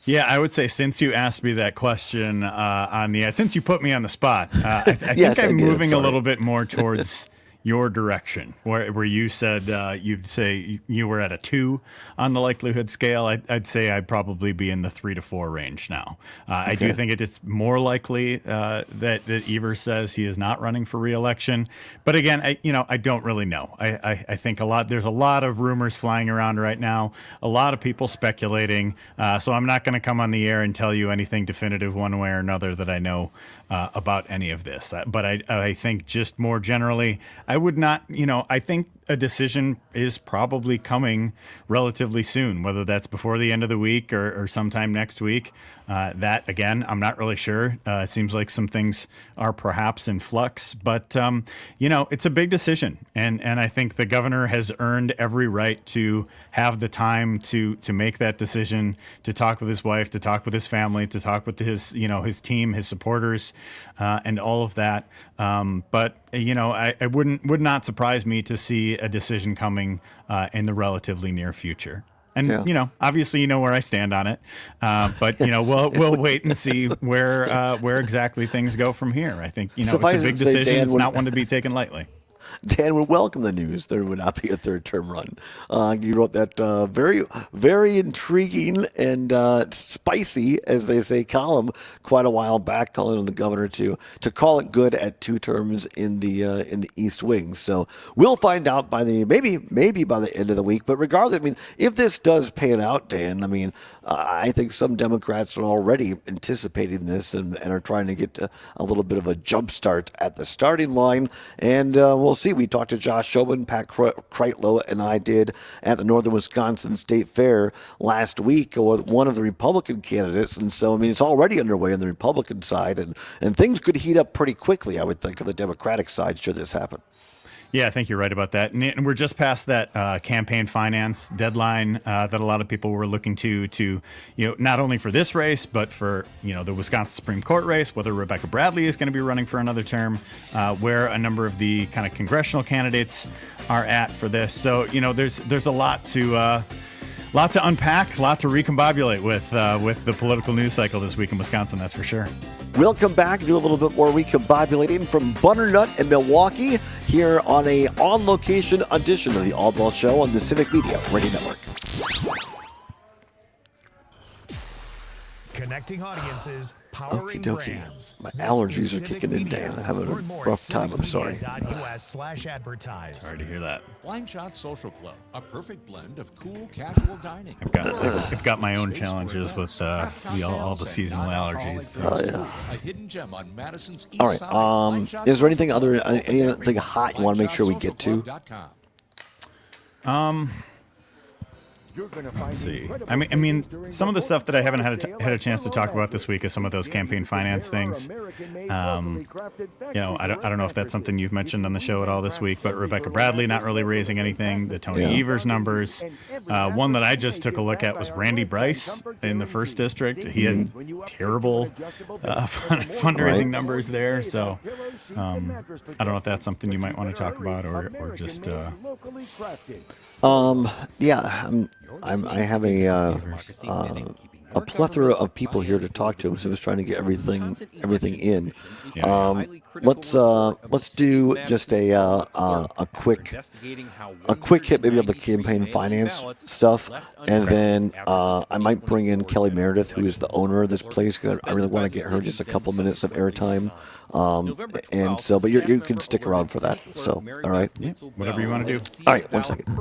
Yeah, I would say since you asked me that question since you put me on the spot, I think I'm moving a little bit more towards your direction, where you said you'd say you were at a 2 on the likelihood scale. I'd say I'd probably be in the 3 to 4 range now. I do think it's more likely that Evers says he is not running for re-election. But again, I don't really know. I think there's a lot of rumors flying around right now, a lot of people speculating. So I'm not going to come on the air and tell you anything definitive one way or another that I know about any of this. But I think just more generally, I would not, I think a decision is probably coming relatively soon, whether that's before the end of the week or sometime next week. That, again, I'm not really sure. It seems like some things are perhaps in flux, but, it's a big decision. And I think the governor has earned every right to have the time to make that decision, to talk with his wife, to talk with his family, to talk with his team, his supporters, and all of that. But it would not surprise me to see a decision coming in the relatively near future. And obviously, where I stand on it. But we'll wait and see where exactly things go from here. I think it's a big decision. It's not one to be taken lightly. Dan would welcome the news there would not be a third-term run. You wrote that very, very intriguing and spicy, as they say, column quite a while back, calling on the governor to call it good at 2 terms in the East Wing. So we'll find out by maybe by the end of the week. But regardless, if this does pan out, Dan, I think some Democrats are already anticipating this and are trying to get a little bit of a jump start at the starting line. And we'll see. We talked to Josh Shobin, Pat Kreitlow, and I did at the Northern Wisconsin State Fair last week with one of the Republican candidates. And so, it's already underway on the Republican side, and things could heat up pretty quickly, I would think, on the Democratic side should this happen. Yeah, I think you're right about that. And we're just past that campaign finance deadline that a lot of people were looking to not only for this race, but for, the Wisconsin Supreme Court race, whether Rebecca Bradley is going to be running for another term, where a number of the kind of congressional candidates are at for this. So, there's a lot to unpack, a lot to recombobulate with the political news cycle this week in Wisconsin, that's for sure. We'll come back and do a little bit more recombobulating from Butternut in Milwaukee here on a on-location edition of the Allbaugh Show on the Civic Media Radio Network. Connecting audiences, powering brands. My allergies are kicking in, Dan. I'm having a rough time. I'm sorry. /advertise. Sorry to hear that. Blind Shot Social Club, a perfect blend of cool, casual dining. I've got my own challenges with all the seasonal allergies. A hidden gem on Madison's East All right. Is there anything anything hot you want to make sure we get to? Let's see. I mean, some of the stuff that I haven't had a chance to talk about this week is some of those campaign finance things. I don't know if that's something you've mentioned on the show at all this week, but Rebecca Bradley not really raising anything. The Tony Evers numbers. One that I just took a look at was Randy Bryce in the 1st District. He had terrible fundraising numbers there. So I don't know if that's something you might want to talk about or just. Yeah, I have a plethora of people here to talk to, so I was trying to get everything in. Let's do just a quick hit maybe of the campaign finance stuff, and then I might bring in Kelly Meredith, who is the owner of this place, because I really want to get her just a couple minutes of airtime. And so, but you can stick around for that. So, all right, whatever you want to do. All right, 1 second.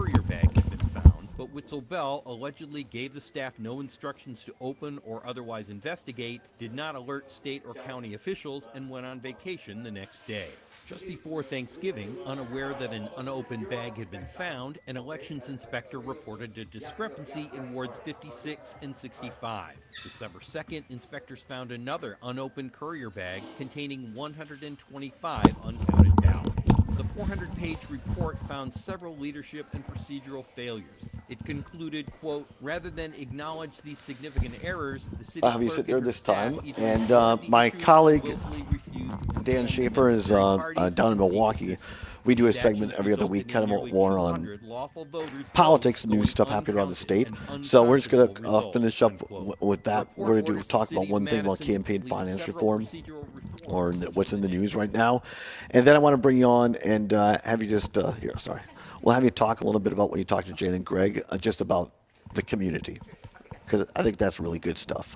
But Witzel Bell allegedly gave the staff no instructions to open or otherwise investigate, did not alert state or county officials, and went on vacation the next day. Just before Thanksgiving, unaware that an unopened bag had been found, an elections inspector reported a discrepancy in wards 56 and 65. December 2nd, inspectors found another unopened courier bag containing 125 uncounted ballots. The 400-page report found several leadership and procedural failures. It concluded, quote, rather than acknowledge these significant errors, the city I'll have you sit there this time. And my colleague, Dan Schaefer, is down in Milwaukee. We do a segment every other week, kind of more on politics and news stuff happening around the state. So we're just going to finish up with that. We're going to talk about one thing about campaign finance reform, or what's in the news right now. And then I want to bring you on and have you just, we'll have you talk a little bit about when you talk to Jane and Greg, just about the community, because I think that's really good stuff.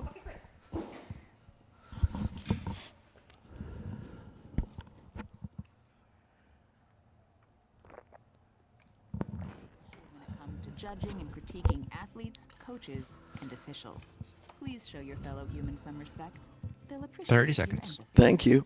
Judging and critiquing athletes, coaches, and officials. Please show your fellow human some respect. They'll appreciate 30 seconds. Thank you.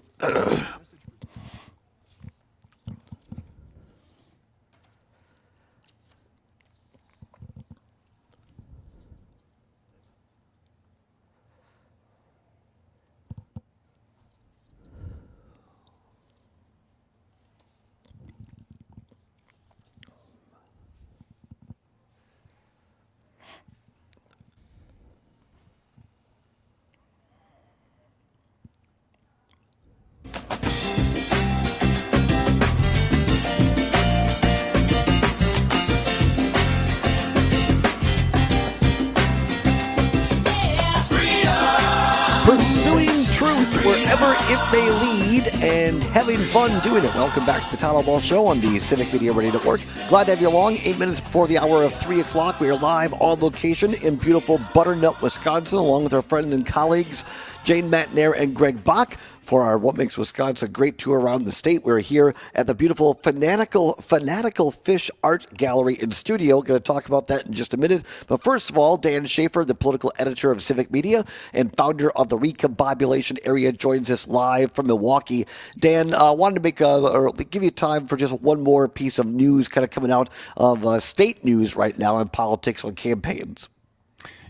Pursuing truth wherever it may lead and having fun doing it. Welcome back to the Todd Allbaugh Show on the Civic Media Radio Network. Glad to have you along. 8 minutes before the hour of 3 o'clock. We are live on location in beautiful Butternut, Wisconsin, along with our friend and colleagues Jane Matnair and Greg Bach for our What Makes Wisconsin a Great Tour around the state. We're here at the beautiful Fanatical Fish Art Gallery and Studio. Going to talk about that in just a minute. But first of all, Dan Schaefer, the political editor of Civic Media and founder of the Recombobulation Area, joins us live from Milwaukee. Dan, wanted to give you time for just one more piece of news kind of coming out of state news right now in politics on campaigns.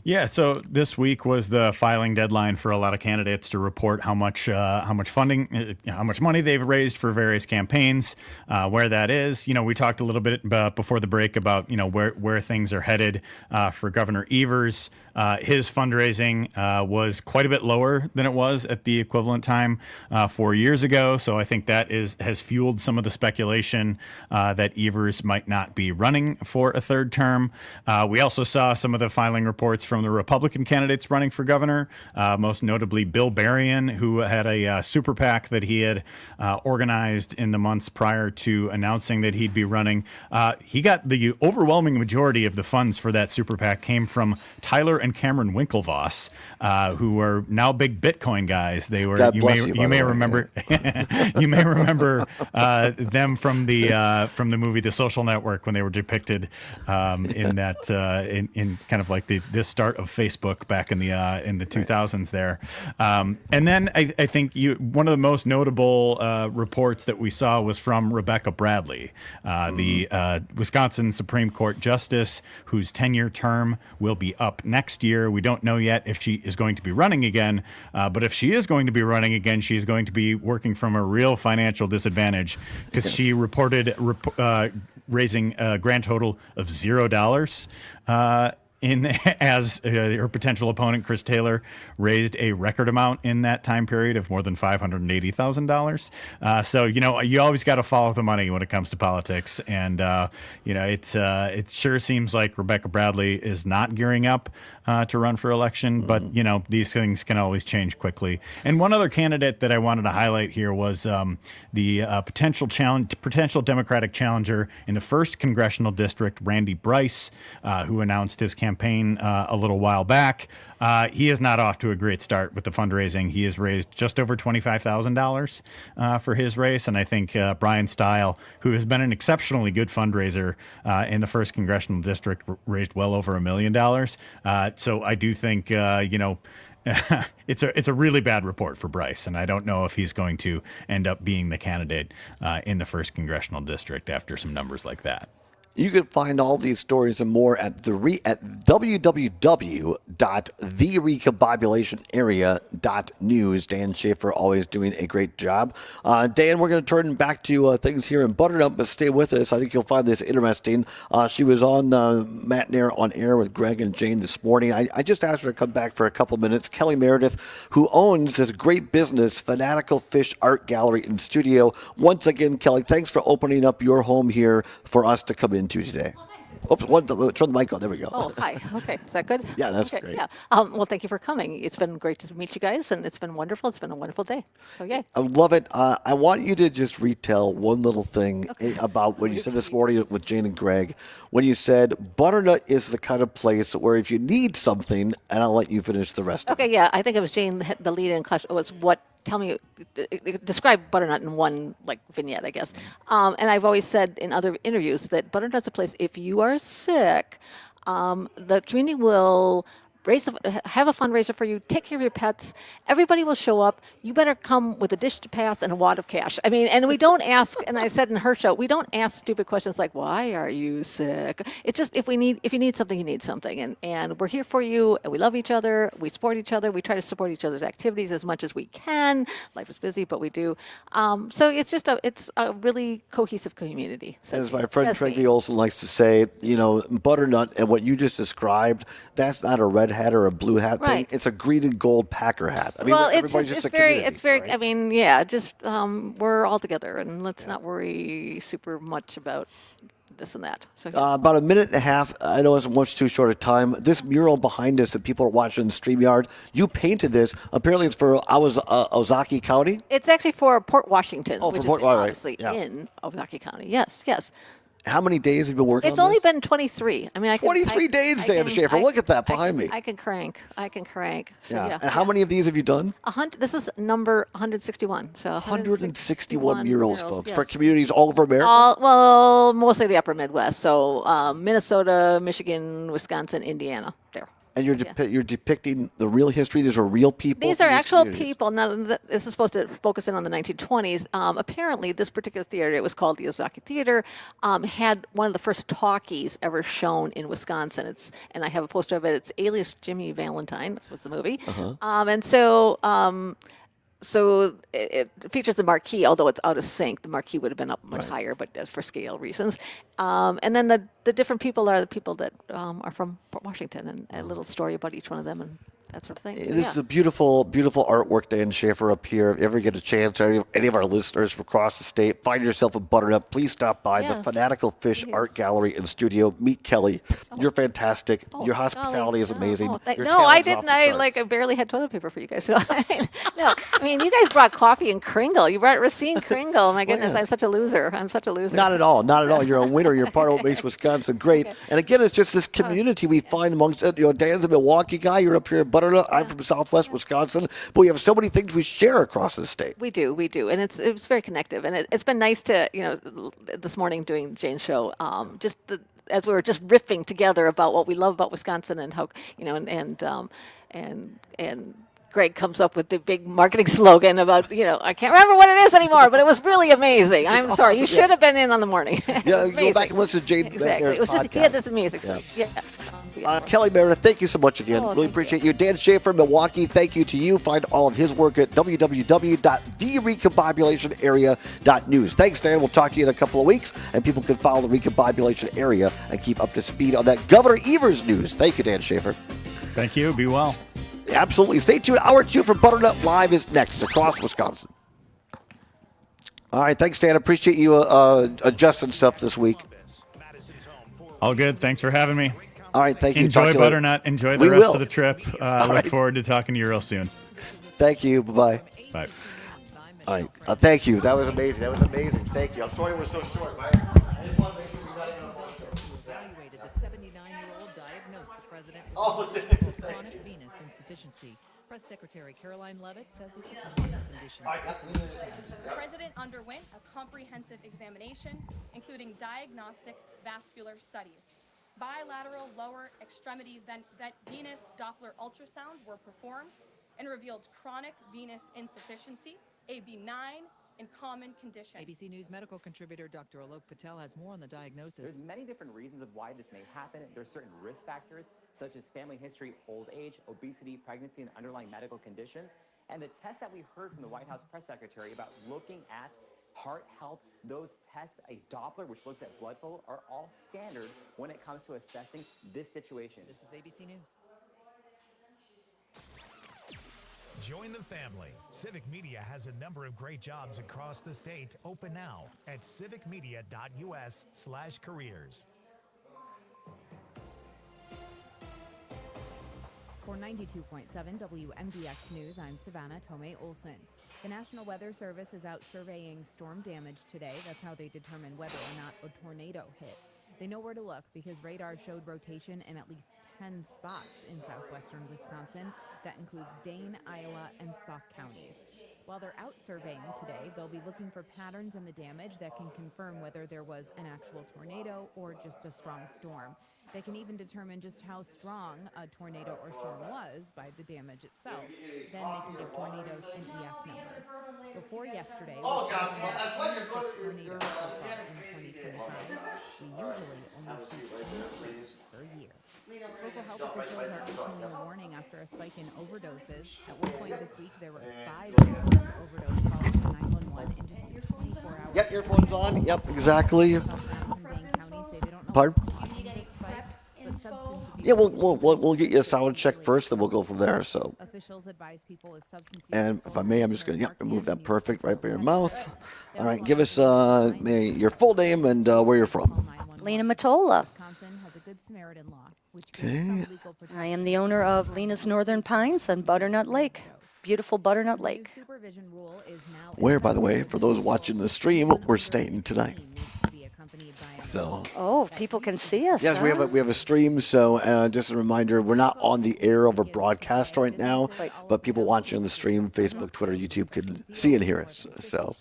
Yeah, so this week was the filing deadline for a lot of candidates to report how much funding, how much money they've raised for various campaigns, where that is. You know, we talked a little bit before the break about, where things are headed for Governor Evers. His fundraising was quite a bit lower than it was at the equivalent time 4 years ago. So I think that has fueled some of the speculation that Evers might not be running for a third term. We also saw some of the filing reports from the Republican candidates running for governor, most notably Bill Berrien, who had a super PAC that he had organized in the months prior to announcing that he'd be running. He got the overwhelming majority of the funds for that super PAC came from Tyler and Cameron Winklevoss, who are now big Bitcoin guys. They were you may remember you may remember them from the movie The Social Network when they were depicted in that in kind of like this start of Facebook back in the 2000s there. And then I think one of the most notable reports that we saw was from Rebecca Bradley, the Wisconsin Supreme Court Justice, whose 10-year term will be up next year. We don't know yet if she is going to be running again, but if she is going to be running again, she is going to be working from a real financial disadvantage because she reported raising a grand total of $0 as her potential opponent Chris Taylor raised a record amount in that time period of more than $580,000. So you always got to follow the money when it comes to politics, and it sure seems like Rebecca Bradley is not gearing up to run for election, but these things can always change quickly. And one other candidate that I wanted to highlight here was the potential Democratic challenger in the 1st congressional district, Randy Bryce, who announced his campaign a little while back. He is not off to a great start with the fundraising. He has raised just over $25,000 for his race, and I think Brian Stile, who has been an exceptionally good fundraiser in the 1st congressional district, raised well over $1 million. So I do think it's a really bad report for Bryce, and I don't know if he's going to end up being the candidate in the 1st congressional district after some numbers like that. You can find all these stories and more at www.therecombobulationarea.news. Dan Schaefer always doing a great job. Dan, we're going to turn back to things here in Butternut, but stay with us. I think you'll find this interesting. She was on Matt Nair on air with Greg and Jane this morning. I just asked her to come back for a couple minutes. Kelly Meredith, who owns this great business, Fanatical Fish Art Gallery and Studio. Once again, Kelly, thanks for opening up your home here for us to come into today. Oops, turn the mic on. There we go. Oh, hi. Okay, is that good? Yeah, that's okay, great. Yeah. Well, thank you for coming. It's been great to meet you guys, and it's been wonderful. It's been a wonderful day. So, yay. I love it. I want you to just retell one little thing about what you said this morning with Jane and Greg, when you said Butternut is the kind of place where if you need something, and I'll let you finish the rest of it. Okay, yeah. I think it was Jane, the lead-in question was tell me, describe Butternut in one vignette, I guess. And I've always said in other interviews that Butternut's a place, if you are sick, the community will have a fundraiser for you, take care of your pets, everybody will show up, you better come with a dish to pass and a wad of cash. I mean, and we don't ask, and I said in her show, we don't ask stupid questions like, why are you sick? It's just, if you need something, you need something, and we're here for you, and we love each other, we support each other, we try to support each other's activities as much as we can. Life is busy, but we do. So it's just it's a really cohesive community. As my friend Frankie Olson likes to say, Butternut and what you just described, that's not a red hat or a blue hat thing. It's a green and gold Packer hat. I mean, everybody's just a community. It's very, right? I mean, yeah, just we're all together, and let's not worry super much about this and that. So, about a minute and a half. I know it's much too short a time. This mural behind us that people are watching in StreamYard, you painted this. Apparently it's for Ozaki County? It's actually for Port Washington, which is obviously in Ozaki County. Yes. How many days have you been working on this? It's only been 23. I mean, 23 days, Dan Schaefer. Look at that behind me. I can crank. So, yeah. And how many of these have you done? This is number 161. So 161 murals, folks, yes. for communities all over America? Well, mostly the upper Midwest. So Minnesota, Michigan, Wisconsin, Indiana. There. And you're depicting the real history. These are real people. These are actual people. Now, this is supposed to focus in on the 1920s. Apparently, this particular theater, it was called the Ozaki Theater, had one of the first talkies ever shown in Wisconsin. And I have a poster of it. It's Alias Jimmy Valentine. That was the movie. And so it features the marquee, although it's out of sync. The marquee would have been up much higher, but for scale reasons. And then the different people are the people that are from Port Washington, and a little story about each one of them and that sort of thing. This is a beautiful, beautiful artwork, Dan Schaefer, up here. If you ever get a chance, or any of our listeners from across the state, find yourself a Butternut, please stop by the Fanatical Fish Art Gallery and Studio. Meet Kelly. You're fantastic. Your hospitality is amazing. No, I didn't. I barely had toilet paper for you guys. So no, I mean, you guys brought coffee and Kringle. You brought Racine Kringle. My goodness, I'm such a loser. Not at all. You're a winner. You're part of what makes Wisconsin great. And again, it's just this community we find amongst it. Dan's a Milwaukee guy. You're up here in Butternut. I'm from Southwest Wisconsin. But we have so many things we share across the state. We do. And it's very connective. And it's been nice to, this morning doing Jane's show, as we were just riffing together about what we love about Wisconsin and how, and Greg comes up with the big marketing slogan about, I can't remember what it is anymore, but it was really amazing. I'm sorry. You should have been in on the morning. Yeah, go back and listen to Jane. Exactly. It was just, that's amazing. So, Kelly Meredith, thank you so much again. Oh, Really thank appreciate you. Dan Schaefer, Milwaukee, thank you to you. Find all of his work at www.therecombobulationarea.news. Thanks, Dan. We'll talk to you in a couple of weeks, and people can follow the Recombobulation Area and keep up to speed on that Governor Evers news. Thank you, Dan Schaefer. Thank you. Be well. Absolutely. Stay tuned. Hour 2 for Butternut Live is next across Wisconsin. All right. Thanks, Dan. Appreciate you adjusting stuff this week. All good. Thanks for having me. All right. Thank you. Enjoy Talk Butternut. Enjoy the rest of the trip. Look forward to talking to you real soon. Thank you. Bye-bye. Bye. All right. Thank you. That was amazing. Thank you. I'm sorry it was so short. I just want to make sure we got it on our show. Evaluated the 79-year-old diagnosed the president with chronic venous insufficiency. Press Secretary Caroline Leavitt says it's a common condition. The president underwent a comprehensive examination, including diagnostic vascular studies. Bilateral lower extremity venous Doppler ultrasounds were performed and revealed chronic venous insufficiency, a benign and common condition. ABC News medical contributor Dr. Alok Patel has more on the diagnosis. There's many different reasons of why this may happen. There's certain risk factors, such as family history, old age, obesity, pregnancy, and underlying medical conditions. And the tests that we heard from the White House press secretary about looking at heart health, those tests, a Doppler, which looks at blood flow, are all standard when it comes to assessing this situation. This is ABC News. Join the family. Civic Media has a number of great jobs across the state. Open now at civicmedia.us/careers. For 92.7 WMDX News, I'm Savannah Tomei Olson. The National Weather Service is out surveying storm damage today. That's how they determine whether or not a tornado hit. They know where to look because radar showed rotation in at least 10 spots in southwestern Wisconsin. That includes Dane, Iowa, and Sauk counties. While they're out surveying today, they'll be looking for patterns in the damage that can confirm whether there was an actual tornado or just a strong storm. They can even determine just how strong a tornado or storm was by the damage itself. Then they can give tornadoes an EF number. Before yesterday, Wisconsin had 26 tornadoes so far in 2025. We usually only see 1 per year. Local health officials are issuing a warning after a spike in overdoses. At one point this week, there were 5 overdose calls to 911 in just 24 hours. Yep, earphones on. Yep, exactly. Pardon? Yeah, we'll get you a sound check first, then we'll go from there. So, and if I may, I'm just going to remove that perfect right by your mouth. All right, give us your full name and where you're from. Lena Matola. Okay. I am the owner of Lena's Northern Pines on Butternut Lake. Beautiful Butternut Lake. Where, by the way, for those watching the stream, we're staying tonight. So. Oh, people can see us. Yes, huh? we have a stream. So just a reminder, we're not on the air of a broadcast right now, but people watching on the stream, Facebook, Twitter, YouTube, can see and hear us. So,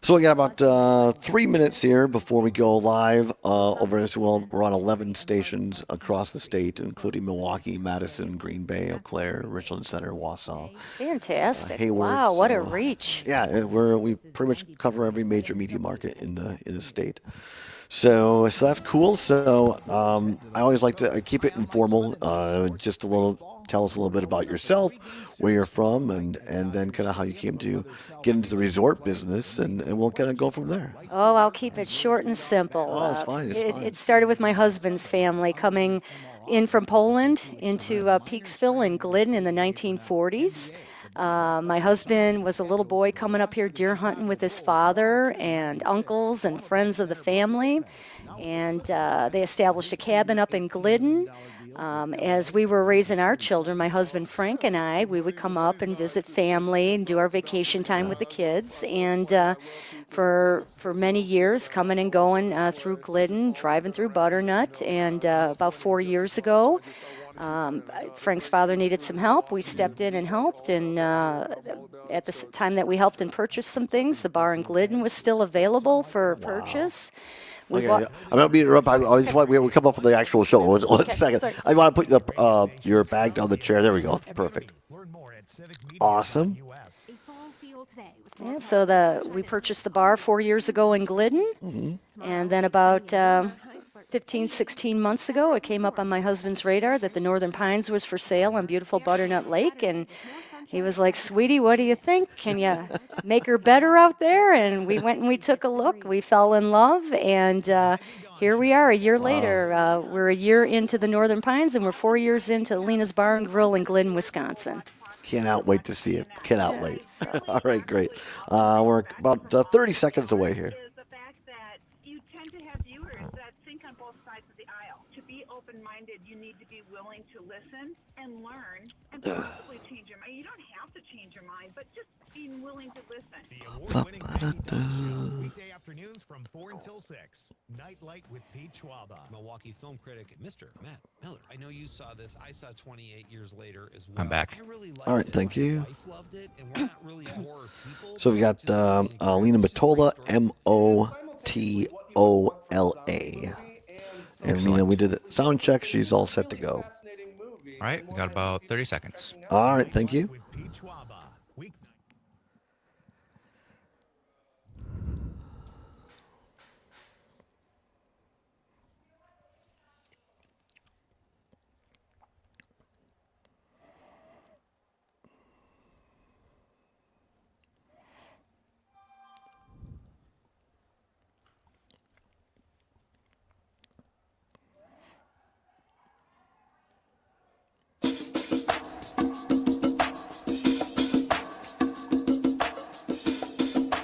so we got about 3 minutes here before we go live over this. Well, we're on 11 stations across the state, including Milwaukee, Madison, Green Bay, Eau Claire, Richland Center, Wausau. Fantastic! Hayward. Wow, what a reach! Yeah, we pretty much cover every major media market in the state. So that's cool. So I always like to keep it informal, just a little. Tell us a little bit about yourself, where you're from, and then kind of how you came to get into the resort business, and we'll kind of go from there. Oh, I'll keep it short and simple. Oh, it's fine. It's fine. It started with my husband's family coming in from Poland into Peaksville and Glidden in the 1940s. My husband was a little boy coming up here deer hunting with his father and uncles and friends of the family, and they established a cabin up in Glidden. As we were raising our children, my husband Frank and I, we would come up and visit family and do our vacation time with the kids. And for many years, coming and going through Glidden, driving through Butternut. And about 4 years ago, Frank's father needed some help. We stepped in and helped. And at the time that we helped and purchased some things, the bar in Glidden was still available for purchase. Okay, I'm going to interrupt. I just want we come up with the actual show. One second. Sorry. I want to put your bag down the chair. There we go. Perfect. Awesome. Yeah, so we purchased the bar 4 years ago in Glidden, and then about 15, 16 months ago, it came up on my husband's radar that the Northern Pines was for sale on beautiful Butternut Lake, and he was like, "Sweetie, what do you think? Can you make her better out there?" And we went and we took a look. We fell in love, and here we are a year later. We're a year into the Northern Pines, and we're 4 years into Lena's Bar and Grill in Glidden, Wisconsin. Cannot wait to see it. Cannot wait. All right, great. We're about 30 seconds away here. Open-minded, you need to be willing to listen and learn and possibly change your mind. You don't have to change your mind, but just being willing to listen. The award-winning Peggy Dawn Show, weekday afternoons from 4 until 6. Nightlight with Pete Schwaba. Milwaukee film critic, Mr. Matt Miller. I know you saw this. I saw 28 years later as well. I'm back. I really liked All right, it. thank My you. wife loved it, and we're not really horror people. So we got Lena Matola, Motola. And Lena, we did the sound check. She's all set to go. All right, we got about 30 seconds. All right, thank you.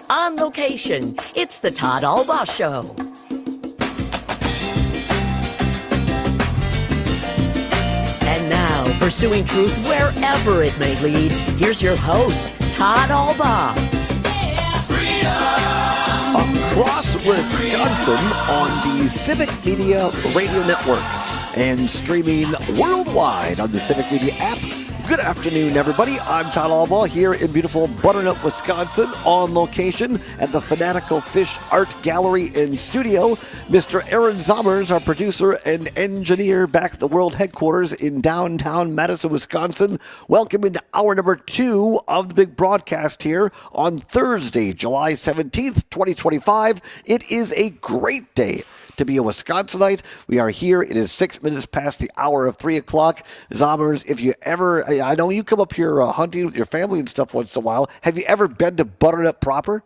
On location, it's the Todd Allbaugh Show. And now, pursuing truth wherever it may lead, here's your host, Todd Allbaugh. Across Wisconsin on the Civic Media Radio Network and streaming worldwide on the Civic Media app. Good afternoon, everybody. I'm Todd Allbaugh here in beautiful Butternut, Wisconsin, on location at the Fanatical Fish Art Gallery and Studio. Mr. Aaron Zommers, our producer and engineer, back at the world headquarters in downtown Madison, Wisconsin. Welcome into hour number 2 of the big broadcast here on Thursday, July 17th, 2025. It is a great day to be a Wisconsinite. We are here. It is 6 minutes past the hour of 3 o'clock. Zommers, if you ever, I know you come up here hunting with your family and stuff once in a while. Have you ever been to Butternut proper?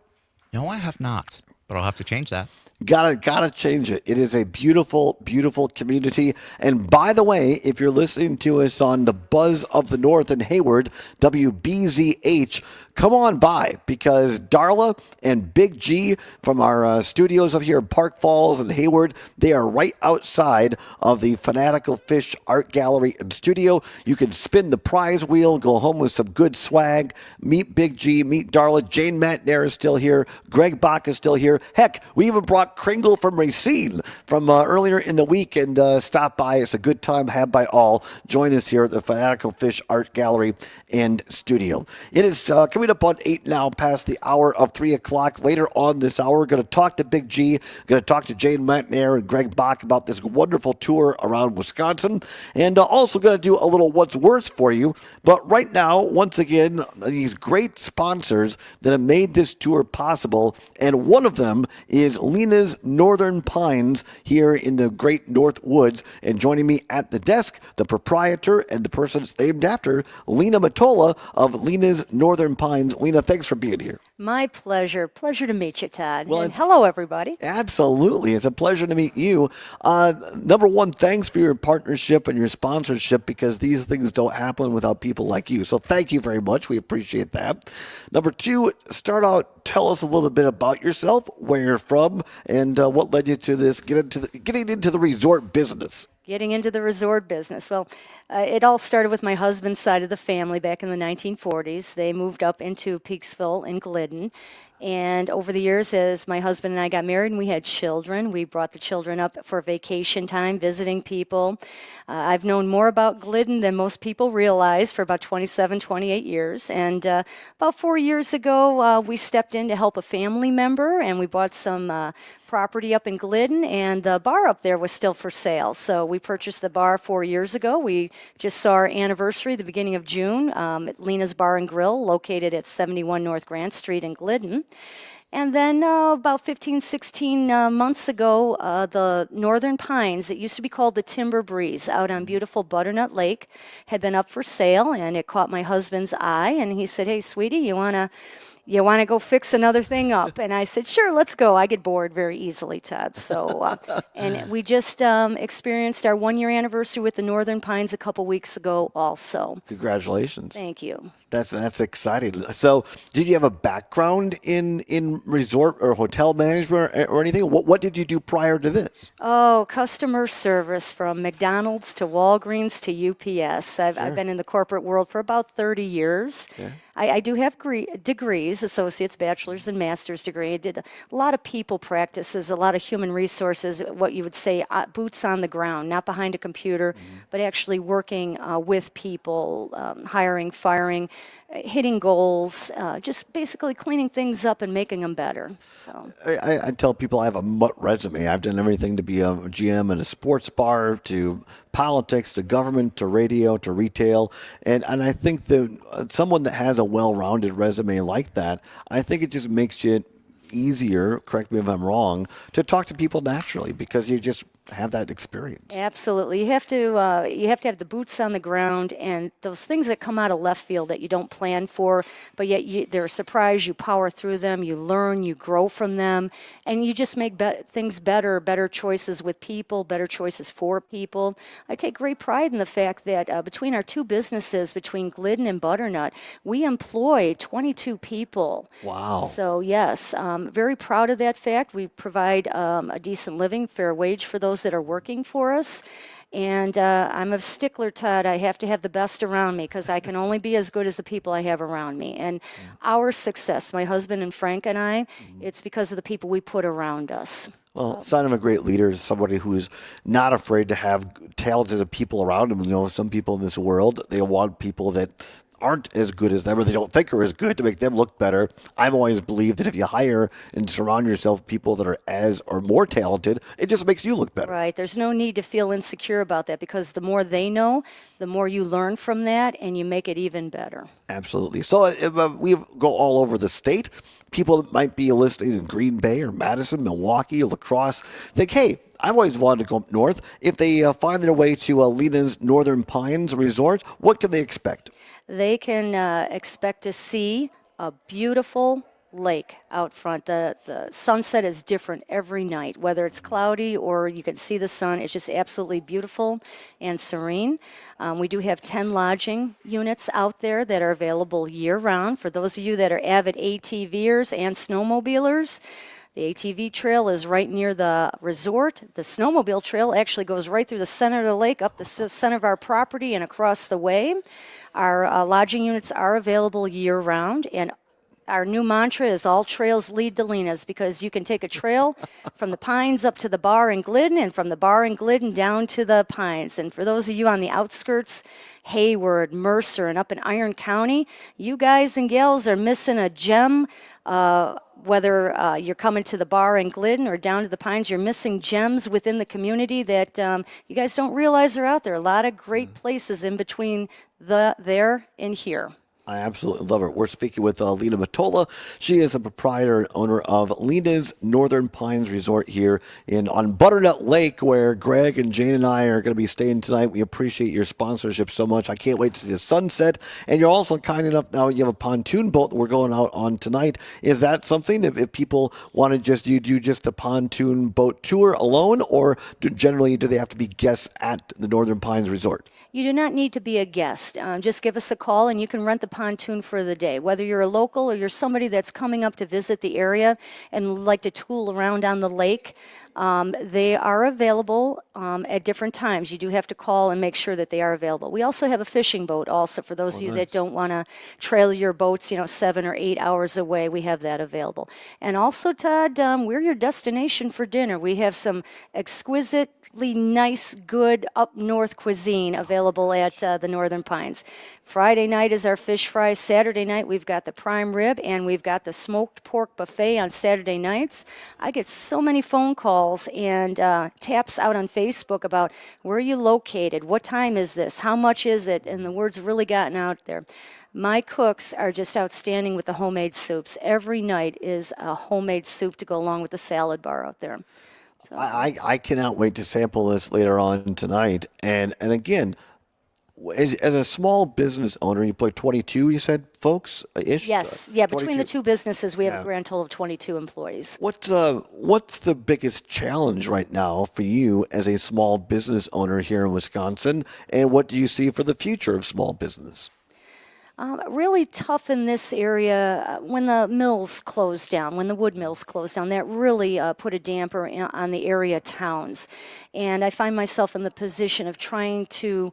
No, I have not, but I'll have to change that. Gotta change it. It is a beautiful, beautiful community. And by the way, if you're listening to us on the Buzz of the North in Hayward, WBZH, come on by, because Darla and Big G from our studios up here in Park Falls and Hayward, they are right outside of the Fanatical Fish Art Gallery and Studio. You can spin the prize wheel, go home with some good swag, meet Big G, meet Darla. Jane Matnair is still here. Greg Bach is still here. Heck, we even brought Kringle from Racine from earlier in the week and stop by. It's a good time had by all. Join us here at the Fanatical Fish Art Gallery and Studio. It is coming up on 8 now, past the hour of 3 o'clock. Later on this hour, we're going to talk to Big G, going to talk to Jane Matnair and Greg Bach about this wonderful tour around Wisconsin, and also going to do a little what's worse for you. But right now, once again, these great sponsors that have made this tour possible, and one of them is Lena's Northern Pines here in the great North Woods. And joining me at the desk, the proprietor and the person it's named after, Lena Matola of Lena's Northern Pines. Lena, thanks for being here. My pleasure. Pleasure to meet you, Todd. Well, and hello, everybody. Absolutely. It's a pleasure to meet you. Number one, thanks for your partnership and your sponsorship, because these things don't happen without people like you. So thank you very much. We appreciate that. Number two, start out, tell us a little bit about yourself, where you're from, and what led you to this, getting into the resort business. Getting into the resort business. Well, it all started with my husband's side of the family back in the 1940s. They moved up into Peaksville in Glidden. And over the years, as my husband and I got married and we had children, we brought the children up for vacation time, visiting people. I've known more about Glidden than most people realize for about 27, 28 years. And about 4 years ago, we stepped in to help a family member, and we bought some property up in Glidden, and the bar up there was still for sale. So we purchased the bar 4 years ago. We just saw our anniversary the beginning of June at Lena's Bar and Grill, located at 71 North Grant Street in Glidden. And then about 15, 16 months ago, the Northern Pines, it used to be called the Timber Breeze, out on beautiful Butternut Lake, had been up for sale, and it caught my husband's eye, and he said, "Hey, sweetie, you want to go fix another thing up?" And I said, "Sure, let's go." I get bored very easily, Todd. So, and we just experienced our 1-year anniversary with the Northern Pines a couple weeks ago also. Congratulations. Thank you. That's exciting. So, did you have a background in resort or hotel management or anything? What did you do prior to this? Oh, customer service from McDonald's to Walgreens to UPS. I've been in the corporate world for about 30 years. Okay. I do have degrees, associate's, bachelor's, and master's degree. I did a lot of people practices, a lot of human resources, what you would say boots on the ground, not behind a computer, but actually working with people, hiring, firing, hitting goals, just basically cleaning things up and making them better. So. I tell people I have a mutt resume. I've done everything to be a GM in a sports bar, to politics, to government, to radio, to retail. And I think that someone that has a well-rounded resume like that, I think it just makes it easier, correct me if I'm wrong, to talk to people naturally because you just have that experience. Absolutely. You have to have the boots on the ground and those things that come out of left field that you don't plan for, but yet they're a surprise. You power through them, you learn, you grow from them, and you just make things better choices with people, better choices for people. I take great pride in the fact that between our two businesses, between Glidden and Butternut, we employ 22 people. Wow. So yes, very proud of that fact. We provide a decent living, fair wage for those that are working for us. And I'm a stickler, Todd. I have to have the best around me because I can only be as good as the people I have around me. And our success, my husband and Frank and I, it's because of the people we put around us. Well, sign of a great leader is somebody who's not afraid to have talented people around him. You know, some people in this world, they want people that aren't as good as them or they don't think are as good to make them look better. I've always believed that if you hire and surround yourself with people that are as or more talented, it just makes you look better. Right. There's no need to feel insecure about that because the more they know, the more you learn from that and you make it even better. Absolutely. So if we go all over the state, people that might be listening in Green Bay or Madison, Milwaukee, or La Crosse think, hey, I've always wanted to go up north. If they find their way to Lena's Northern Pines Resort, what can they expect? They can expect to see a beautiful lake out front. The sunset is different every night, whether it's cloudy or you can see the sun. It's just absolutely beautiful and serene. We do have 10 lodging units out there that are available year-round. For those of you that are avid ATVers and snowmobilers, the ATV trail is right near the resort. The snowmobile trail actually goes right through the center of the lake, up the center of our property and across the way. Our lodging units are available year-round, and our new mantra is all trails lead to Lena's because you can take a trail from the Pines up to the bar in Glidden and from the bar in Glidden down to the Pines. And for those of you on the outskirts, Hayward, Mercer, and up in Iron County, you guys and gals are missing a gem. Whether you're coming to the bar in Glidden or down to the Pines, you're missing gems within the community that you guys don't realize are out there. A lot of great places in between there and here. I absolutely love her. We're speaking with Lena Matola. She is the proprietor and owner of Lena's Northern Pines Resort here on Butternut Lake, where Greg and Jane and I are going to be staying tonight. We appreciate your sponsorship so much. I can't wait to see the sunset. And you're also kind enough now, you have a pontoon boat that we're going out on tonight. Is that something, if people want to do you do just the pontoon boat tour alone, or generally do they have to be guests at the Northern Pines Resort? You do not need to be a guest. Just give us a call and you can rent the pontoon for the day. Whether you're a local or you're somebody that's coming up to visit the area and like to tool around on the lake, they are available at different times. You do have to call and make sure that they are available. We also have a fishing boat also for those of you that don't want to trail your boats, 7 or 8 hours away. We have that available. And also, Todd, we're your destination for dinner. We have some exquisite nice, good up north cuisine available at the Northern Pines. Friday night is our fish fries. Saturday night we've got the prime rib and we've got the smoked pork buffet on Saturday nights. I get so many phone calls and taps out on Facebook about where are you located, what time is this, how much is it, and the word's really gotten out there. My cooks are just outstanding with the homemade soups. Every night is a homemade soup to go along with the salad bar out there. So, I cannot wait to sample this later on tonight. And again, as a small business owner, you play 22, you said, folks, ish? yes, yeah. Between 22. the two businesses, we have Yeah. a grand total of 22 employees. What's the biggest challenge right now for you as a small business owner here in Wisconsin, and what do you see for the future of small business? Really tough in this area when the mills closed down, when the wood mills closed down. That really put a damper on the area towns. And I find myself in the position of trying to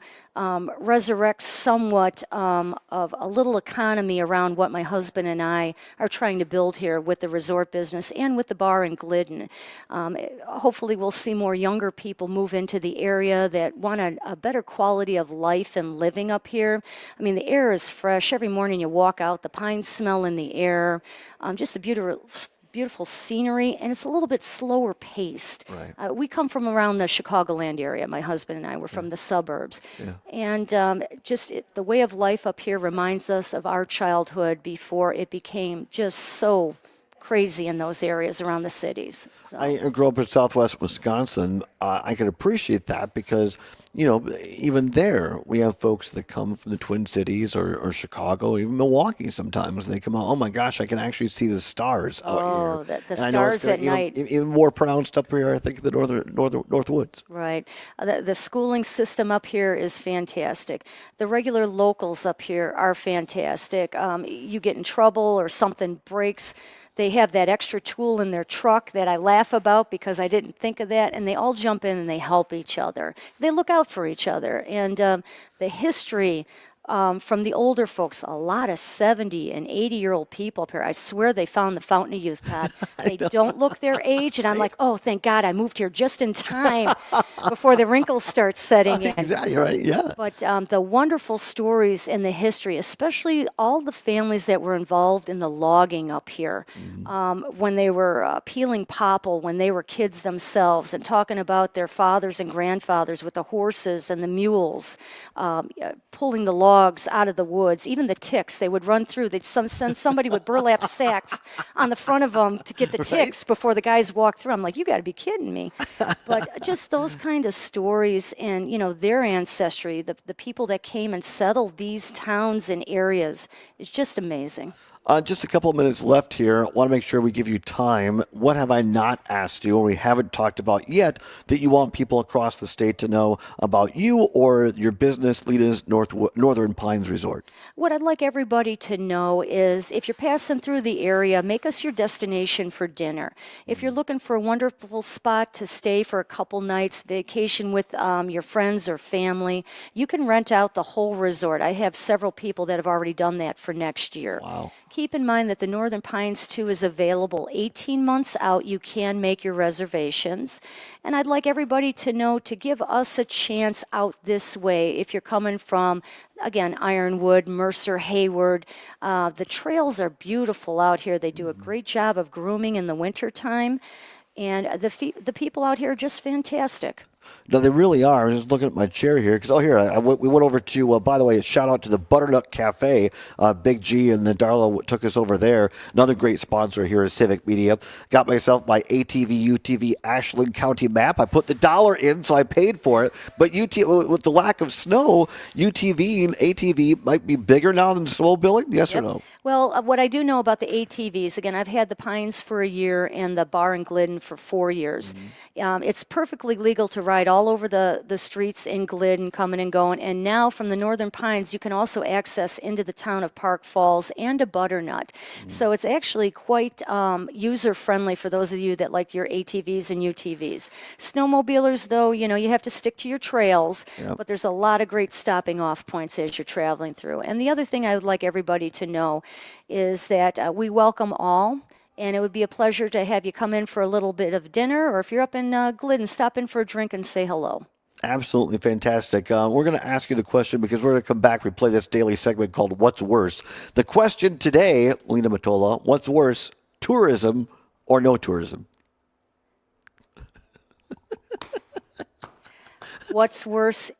resurrect somewhat of a little economy around what my husband and I are trying to build here with the resort business and with the bar in Glidden. Hopefully we'll see more younger people move into the area that want a better quality of life and living up here. I mean, the air is fresh. Every morning you walk out, the pine smell in the air, just the beautiful scenery, and it's a little bit slower paced. Right. We come from around the Chicagoland area. My husband and I were from the suburbs. Yeah. And the way of life up here reminds us of our childhood before it became just so crazy in those areas around the cities. So. I grew up in Southwest Wisconsin. I can appreciate that because, even there, we have folks that come from the Twin Cities or Chicago, even Milwaukee sometimes. They come out, oh my gosh, I can actually see the stars out here. The And I know it's stars at even, night. even more pronounced up here, I think, in the North Woods. Right. The schooling system up here is fantastic. The regular locals up here are fantastic. You get in trouble or something breaks, they have that extra tool in their truck that I laugh about because I didn't think of that, and they all jump in and they help each other. They look out for each other. And the history from the older folks, a lot of 70 and 80-year-old people up here. I swear they found the Fountain of Youth, Todd. They don't look their age, and I'm like, oh, thank God I moved here just in time before the wrinkles start setting in. Exactly right, yeah. But the wonderful stories and the history, especially all the families that were involved in the logging up here, when they were peeling popple, when they were kids themselves, and talking about their fathers and grandfathers with the horses and the mules, pulling the logs out of the woods, even the ticks, they would run through. They'd send somebody with burlap sacks on the front of them to get the ticks before the guys walked through. I'm like, you got to be kidding me. But just those kind of stories and, their ancestry, the people that came and settled these towns and areas is just amazing. Just a couple of minutes left here. I want to make sure we give you time. What have I not asked you or we haven't talked about yet that you want people across the state to know about you or your business, Lita's Northern Pines Resort? What I'd like everybody to know is if you're passing through the area, make us your destination for dinner. If you're looking for a wonderful spot to stay for a couple nights, vacation with your friends or family, you can rent out the whole resort. I have several people that have already done that for next year. Wow. Keep in mind that the Northern Pines 2 is available 18 months out. You can make your reservations. And I'd like everybody to know to give us a chance out this way. If you're coming from, again, Ironwood, Mercer, Hayward, the trails are beautiful out here. They do a great job of grooming in the wintertime. And the people out here are just fantastic. No, they really are. I was just looking at my chair here because, we went over to, by the way, a shout out to the Butternut Cafe. Big G and the Darla took us over there. Another great sponsor here at Civic Media. Got myself my ATV UTV Ashland County map. I put the dollar in, so I paid for it. But with the lack of snow, UTV and ATV might be bigger now than snowmobiling? Yes or no? Well, what I do know about the ATVs, again, I've had the Pines for a year and the bar in Glidden for 4 years. It's perfectly legal to ride all over the streets in Glidden, coming and going. And now from the Northern Pines, you can also access into the town of Park Falls and to Butternut. So it's actually quite user-friendly for those of you that like your ATVs and UTVs. Snowmobilers, though, you have to stick to your trails, but there's a lot of great stopping off points as you're traveling through. And the other thing I would like everybody to know is that we welcome all. And it would be a pleasure to have you come in for a little bit of dinner, or if you're up in Glidden, stop in for a drink and say hello. Absolutely fantastic. We're going to ask you the question because we're going to come back. We play this daily segment called What's Worse? The question today, Lena Matola, what's worse, tourism or no tourism? What's worse,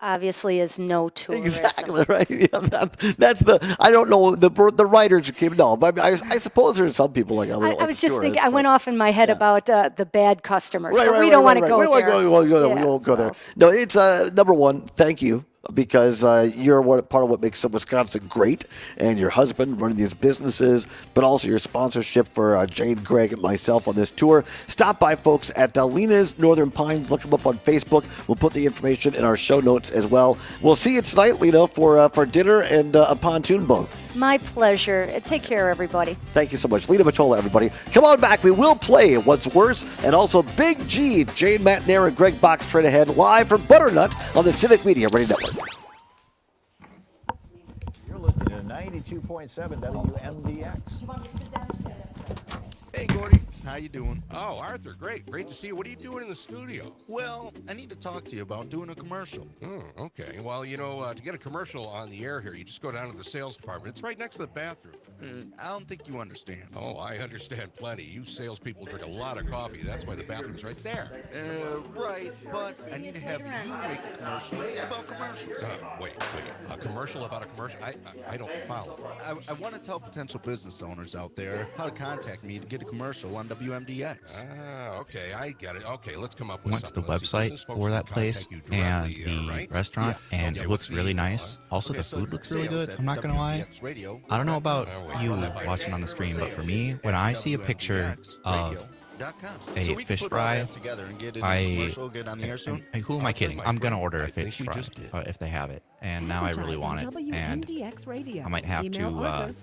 obviously is no tourism. Exactly right. Yeah, that's the. I don't know the writers who came. No, but I suppose there's some people like. I was just thinking. I went off in my head about the bad customers, Right, but right, we right, don't right, want to right. go We there. we won't go there. No, it's number one. Thank you. Because you're part of what makes Wisconsin great, and your husband running these businesses, but also your sponsorship for Jane, Greg, and myself on this tour. Stop by, folks, at Lena's Northern Pines. Look them up on Facebook. We'll put the information in our show notes as well. We'll see you tonight, Lena, for dinner and a pontoon boat. My pleasure. Take care, everybody. Thank you so much. Lena Matola, everybody. Come on back. We will play What's Worse, and also Big G, Jane Matnair, and Greg Box straight ahead, live from Butternut on the Civic Media Radio Network. You're listening to 92.7 WMDX. Hey, Gordy. How you doing? Oh, Arthur, great. Great to see you. What are you doing in the studio? Well, I need to talk to you about doing a commercial. Oh, okay. Well, to get a commercial on the air here, you just go down to the sales department. It's right next to the bathroom. I don't think you understand. Oh, I understand plenty. You salespeople drink a lot of coffee. That's why the bathroom's right there. Right, but I need to have you make a commercial about commercials. Wait. A commercial about a commercial? I don't follow. I want to tell potential business owners out there how to contact me to get a commercial on WMDX. Okay, I get it. Okay, let's come up with I went to the something. Let's see, website business folks for can that place contact you and directly, the right? restaurant, and Okay, it what's looks really nice. Also, the so food it's looks really sales good. at I'm not gonna lie. WMDX I don't know about Oh, you wait. watching on the stream, but for me, when I see a picture of a fish fry, who am I kidding? I'm gonna order a fish fry if they have it, and now I really want it, and I might have to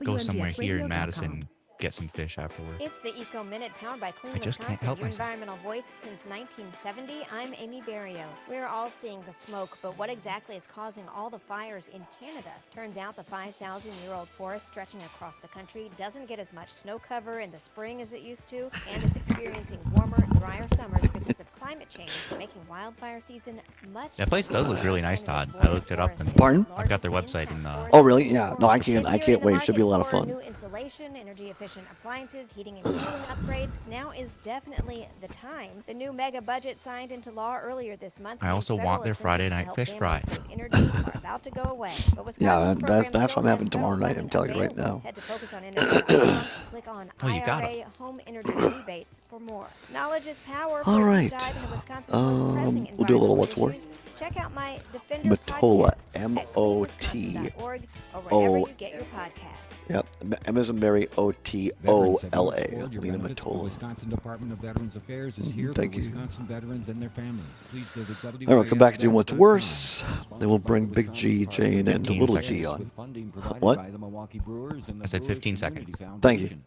go somewhere here in Madison, get some fish afterward. It's the Eco Minute, powered by Clean I just Wisconsin, can't help your myself. environmental voice since 1970. I'm Amy Barrio. We're all seeing the smoke, but what exactly is causing all the fires in Canada? Turns out the 5,000-year-old forest stretching across the country doesn't get as much snow cover in the spring as it used to, and is experiencing warmer, drier summers because of climate change, making wildfire season much. That place does look really nice, Todd. I looked it up, and Pardon? I've got their website in the. Oh, really? Yeah. No, I can't wait. It should be a lot of fun. New insulation, energy-efficient appliances, heating and cooling upgrades. Now is definitely the time. The new mega budget signed into law earlier this month. I also want their Friday night fish fry. Energies are about to go away. Yeah, that's what I'm having tomorrow night. I'm telling you right now. Head to focusonenergy.com, click on Oh, you got IRA it. home energy rebates for more. Knowledge is power. All right. Dive into Wisconsin's most pressing We'll do a little environmental What's Worse. issues. Check out my Defender Matola, podcast at M-O-T-O. or wherever you get your podcasts. Yep, Amazon Mary O-T-O-L-A. Lena Matola. Wisconsin Department of Veterans Affairs is here Thank for you. Wisconsin veterans and their families. Please visit All right, we'll come back and do What's Worse. Then we'll bring Big G, Jane, and 15 Little seconds. G on. with funding provided What? by the Milwaukee Brewers and the I said Brewers 15 Community seconds. Thank you. Foundation.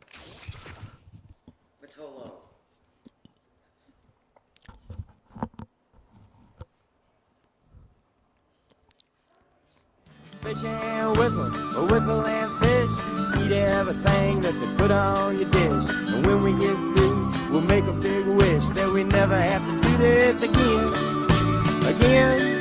Fish and a whistle and fish. Eat everything that they put on your dish. And when we get through, we'll make a big wish that we never have to do this again. Again.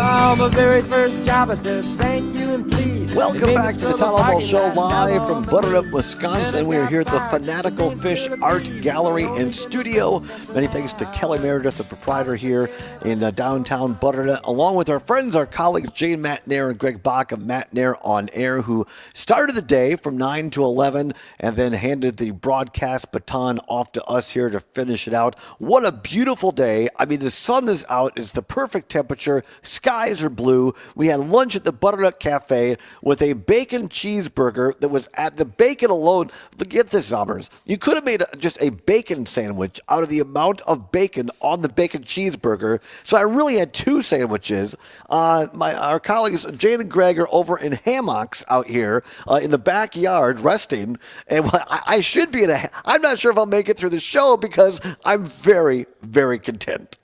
Oh, my very first job, I said thank you and please. Welcome back to the Todd Allbaugh Show, live from Butternut, Wisconsin. We are here at the Fanatical Fish Art Gallery and Studio. Many thanks to Kelly Meredith, the proprietor here in downtown Butternut, along with our friends, our colleagues, Jane Matnair and Greg Bach of Matnair on Air, who started the day from 9 to 11 and then handed the broadcast baton off to us here to finish it out. What a beautiful day. I mean, the sun is out. It's the perfect temperature. Skies are blue. We had lunch at the Butternut Cafe with a bacon cheeseburger that was at the bacon alone. Get this, numbers. You could have made just a bacon sandwich out of the amount of bacon on the bacon cheeseburger. So I really had two sandwiches. Our colleagues, Jane and Greg, are over in hammocks out here in the backyard resting. And I should be I'm not sure if I'll make it through the show because I'm very, very content.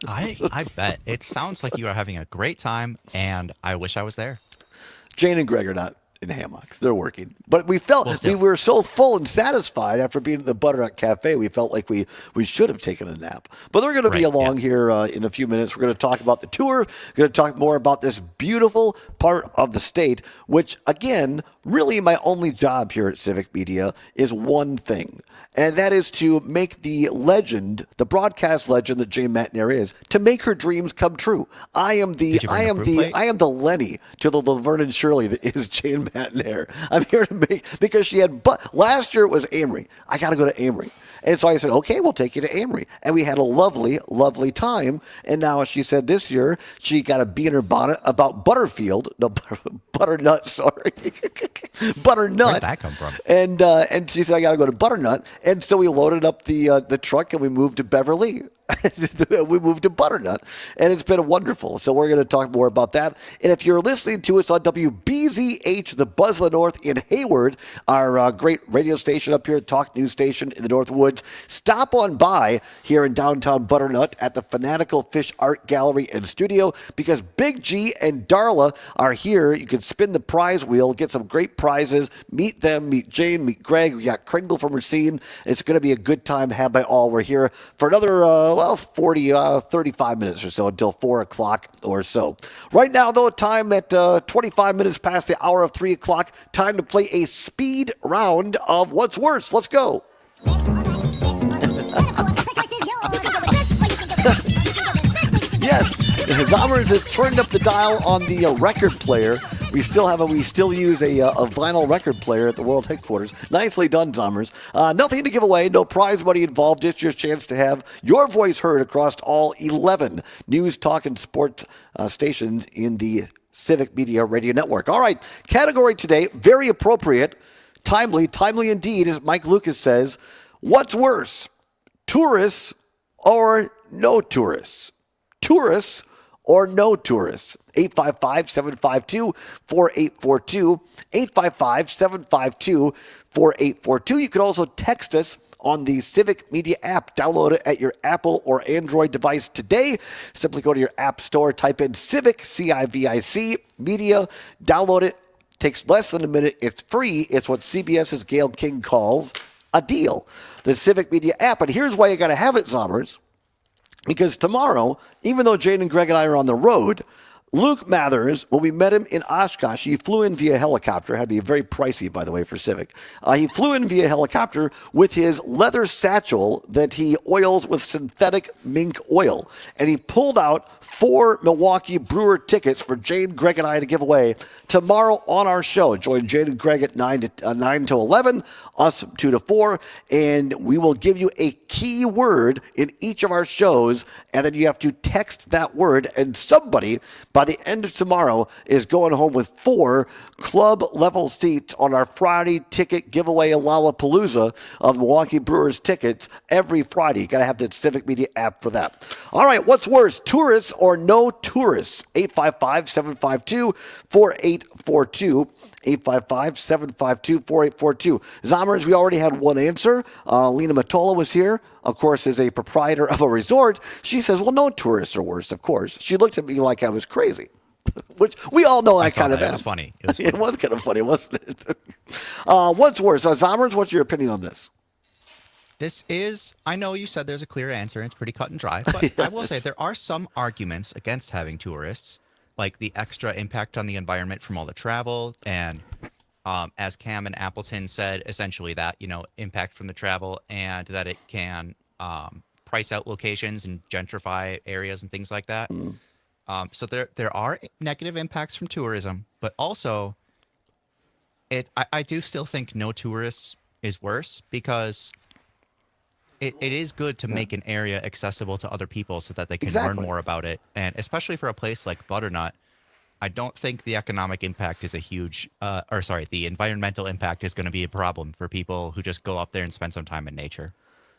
I bet. It sounds like you are having a great time, and I wish I was there. Jane and Greg are not. in hammocks. They're working. But we felt we were so full and satisfied after being at the Butternut Cafe, we felt like we should have taken a nap. But they're going to be along here in a few minutes. We're going to talk about the tour. We're going to talk more about this beautiful part of the state, which, again, really my only job here at Civic Media is one thing. And that is to make the legend, the broadcast legend that Jane Matner is, to make her dreams come true. I am the Lenny to the Laverne and Shirley that is Jane Matner. I'm here to make, because she had, last year it was Amory. I got to go to Amory. And so I said, okay, we'll take you to Amory. And we had a lovely, lovely time. And now she said this year she got a bee in her bonnet about Butternut, sorry. Butternut. Where'd that come from? And she said, I got to go to Butternut. And so we loaded up the truck and we moved to Beverly. We moved to Butternut, and it's been wonderful. So we're going to talk more about that. And if you're listening to us on WBZH, the Buzz of the North in Hayward, our great radio station up here, talk news station in the North Woods, stop on by here in downtown Butternut at the Fanatical Fish Art Gallery and Studio, because Big G and Darla are here. You can spin the prize wheel, get some great prizes, meet them, meet Jane, meet Greg. We got Kringle from Racine. It's going to be a good time had by all. We're here for another 35 minutes or so until 4 o'clock or so. Right now, though, time at 25 minutes past the hour of 3 o'clock, time to play a speed round of What's Worse. Let's go. Yes, Zommers has turned up the dial on the record player. We still use a vinyl record player at the world headquarters. Nicely done, Zommers. Nothing to give away, no prize money involved. Just your chance to have your voice heard across all 11 news, talk, and sports stations in the Civic Media Radio Network. All right, category today, very appropriate, timely indeed, as Mike Lucas says. What's worse, tourists or no tourists? Tourists or no tourists? 855-752-4842. 855-752-4842. You can also text us on the Civic Media app. Download it at your Apple or Android device today. Simply go to your app store, type in Civic, C-I-V-I-C, Media, download it. Takes less than a minute. It's free. It's what CBS's Gail King calls a deal. The Civic Media app. And here's why you got to have it, Zommers. Because tomorrow, even though Jane and Greg and I are on the road, Luke Mathers, when we met him in Oshkosh, he flew in via helicopter. Had to be very pricey, by the way, for Civic. He flew in via helicopter with his leather satchel that he oils with synthetic mink oil. And he pulled out 4 Milwaukee Brewer tickets for Jane, Greg, and I to give away tomorrow on our show. Join Jane and Greg at 9 to 11, us 2 to 4, and we will give you a key word in each of our shows, and then you have to text that word, and somebody by the end of tomorrow is going home with 4 club-level seats on our Friday ticket giveaway Lollapalooza of Milwaukee Brewers tickets every Friday. You got to have the Civic Media app for that. All right, what's worse, tourists or no tourists? 855-752-4842. 855-752-4842. Zommers, we already had one answer. Lena Matola was here, of course, is a proprietor of a resort. She says, well, no tourists are worse, of course. She looked at me like I was crazy, which we all know I kind of am. It was funny. It was kind of funny, wasn't it? What's worse? Zommers, what's your opinion on this? This is, I know you said there's a clear answer, and it's pretty cut and dry, but yes. I will say there are some arguments against having tourists, like the extra impact on the environment from all the travel, and as Cam and Appleton said, essentially that, impact from the travel, and that it can price out locations and gentrify areas and things like that. So there are negative impacts from tourism, but also I do still think no tourists is worse, because it is good to make an area accessible to other people so that they can learn more about it. And especially for a place like Butternut, I don't think the economic impact is a huge, the environmental impact is going to be a problem for people who just go up there and spend some time in nature.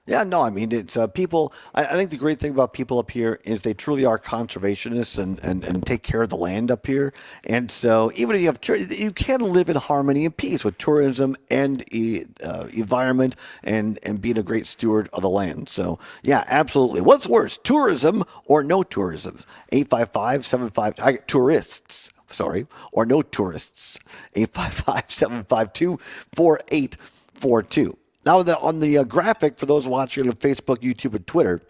Yeah, no, I mean, it's people. I think the great thing about people up here is they truly are conservationists and take care of the land up here. And so even if you can live in harmony and peace with tourism and environment and being a great steward of the land. So, yeah, absolutely. What's worse, tourism or no tourism? 855-75, tourists. or no tourists. 855-752-4842. Now, on the graphic, for those watching on Facebook, YouTube, and Twitter,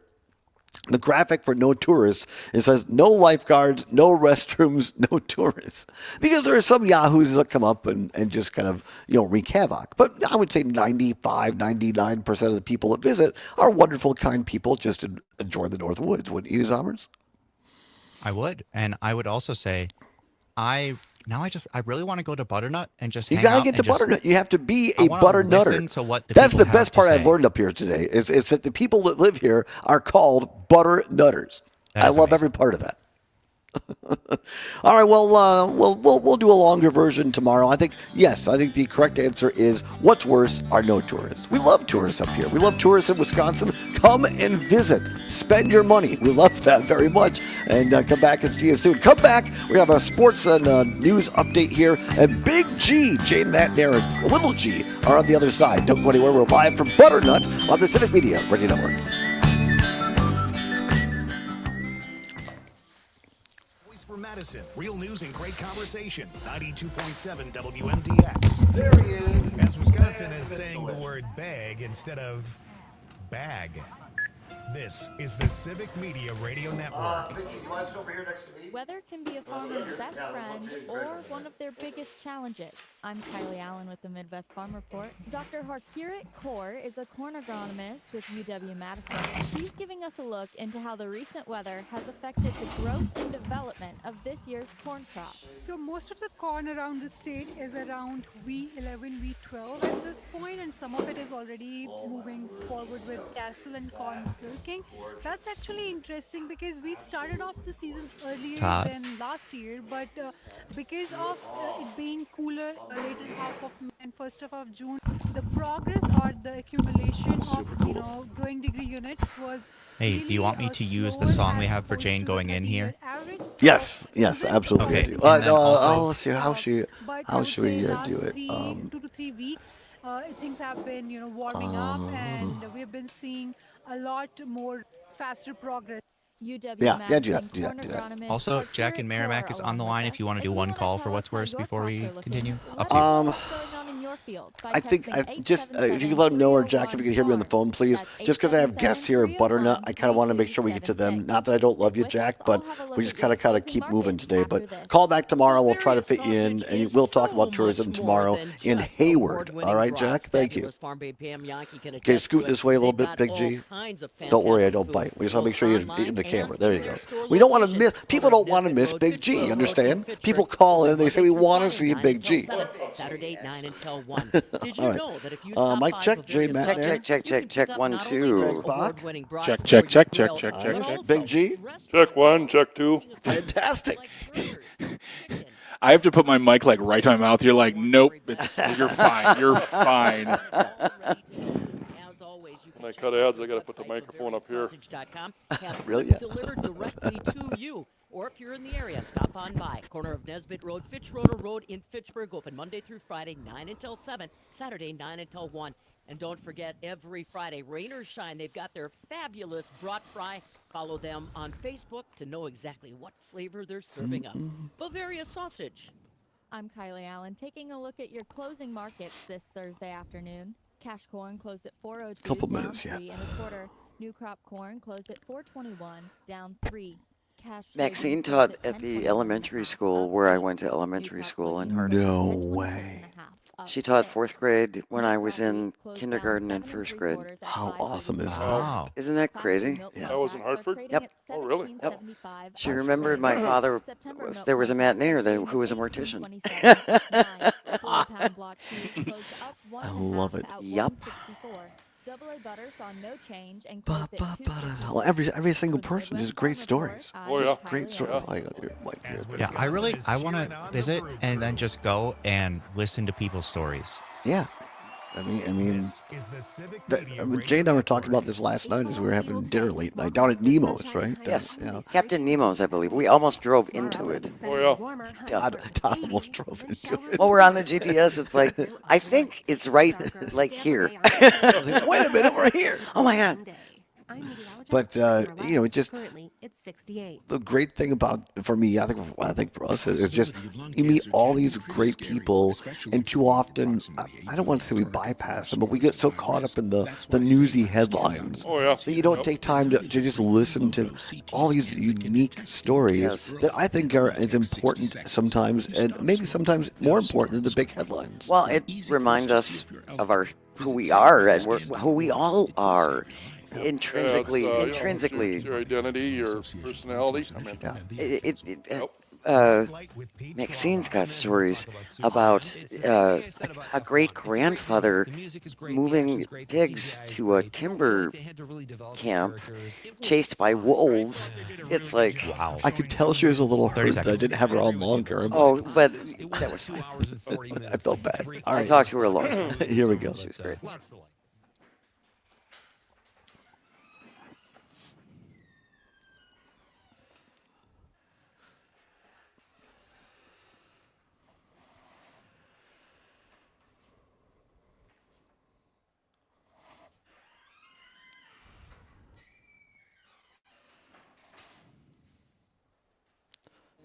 the graphic for no tourists, it says no lifeguards, no restrooms, no tourists. Because there are some yahoos that come up and just kind of, wreak havoc. But I would say 95, 99% of the people that visit are wonderful, kind people just enjoy the North Woods. Wouldn't you, Zommers? I would. And I would also say, I really want to go to Butternut and just You hang got to out get to and just- Butternut. You have to be I a wanna Butternutter. listen to what the That's people the best have to part I've say. learned up here today is that the people that live here are called Butternutters. I love every part of that. All right, well, we'll do a longer version tomorrow. I think the correct answer is what's worse are no tourists. We love tourists up here. We love tourists in Wisconsin. Come and visit. Spend your money. We love that very much. And come back and see us soon. Come back. We have a sports and news update here. And Big G, Jane Matnair, and Little G are on the other side. Don't go anywhere. We're live from Butternut on the Civic Media Radio Network. For Madison, real news and great conversation. 92.7 WMDX. There he is. As Wisconsin is saying the word bag instead of bag. This is the Civic Media Radio Network. Vicky, you want to sit over here next to me? Weather can be a farmer's best friend or one of their biggest challenges. I'm Kylie Allen with the Midwest Farm Report. Dr. Harkirat Kaur is a corn agronomist with UW-Madison. She's giving us a look into how the recent weather has affected the growth and development of this year's corn crop. So most of the corn around the state is around V11, V12 at this point, and some of it is already moving forward with tassel and corn silking. That's actually interesting because we started off the season earlier Todd. than last year, but because of it being cooler later half of May and first half of June, the progress or the accumulation of growing degree units was Hey, do you want me to use the song we have for Jane going in here? Yes, absolutely. Okay, I do. and then also- Let's see how should we do it? 2 to 3 weeks, things have been warming up, and we've been seeing a lot more faster progress. Do that. Also, Jack and Merrimack is on the line if you want to do one call for what's worse before we continue. Up to you. I think if you could let them know, or Jack, if you could hear me on the phone, please. Just because I have guests here at Butternut, I kind of want to make sure we get to them. Not that I don't love you, Jack, but we just kind of keep moving today. But call back tomorrow. We'll try to fit you in, and we'll talk about tourism tomorrow in Hayward. All right, Jack? Thank you. Okay, scoot this way a little bit, Big G. Don't worry, I don't bite. We just want to make sure you're in the camera. There you go. We don't want to miss. People don't want to miss Big G. Understand? People call in. They say we want to see Big G. Saturday 9 until 1. Did you All right. know that if you stop Mike, by check. with J. various Matt there. Check. 1, 2. Check. Big G. Check 1, check 2. Fantastic. I have to put my mic right on my mouth. You're like, nope, you're fine. You're fine. When I cut ads, I got to put the microphone up here. Really? Delivered directly to you. Or if you're in the area, stop on by. Corner of Nesbitt Road, Fitzroder Road in Fitchburg. Open Monday through Friday, 9 until 7. Saturday, 9 until 1. And don't forget, every Friday, rain or shine, they've got their fabulous brat fry. Follow them on Facebook to know exactly what flavor they're serving up. Bavaria sausage. I'm Kylie Allen, taking a look at your closing markets this Thursday afternoon. Cash corn closed at 4.02, Couple down minutes, yeah. 3 1/4. New crop corn closed at 4.21, down 3. Maxine taught at the elementary school where I went to elementary school in Harding. No way. She taught 4th grade when I was in kindergarten and 1st grade. How awesome is that? Wow. Isn't that crazy? Yeah. That was in Hartford? Yep. Oh, really? Yep. She remembered my father. There was a matinee who was a mortician. I love it. Yup. Double A butter saw no change and closed at 2. Well, every single person has great stories. Oh, yeah. Great stories. Yeah, I want to visit and then just go and listen to people's stories. Yeah. I mean, Jay and I were talking about this last night as we were having dinner late night down at Nemo's, right? Yes. Yeah. Captain Nemo's, I believe. We almost drove into it. Oh, yeah. Todd almost drove into it. While we're on the GPS, it's like, I think it's right, here. I was like, wait a minute, we're here. Oh, my God. But it just Currently, it's 68. the great thing about for me, I think for us is just you meet all these great people, and too often I don't want to say we bypass them, but we get so caught up in the newsy headlines that you don't take time to just listen to all these unique stories that I think are as important sometimes, and maybe sometimes more important than the big headlines. Well, it reminds us of who we are and who we all are. Intrinsically, your identity, your personality. I mean, Maxine's got stories about a great grandfather moving pigs to a timber camp, chased by wolves. It's like, wow. I could tell she was a little hurt that I didn't have her on longer. Oh, but that was fine. I felt bad. I talked to her a long time. Here we go. She was great.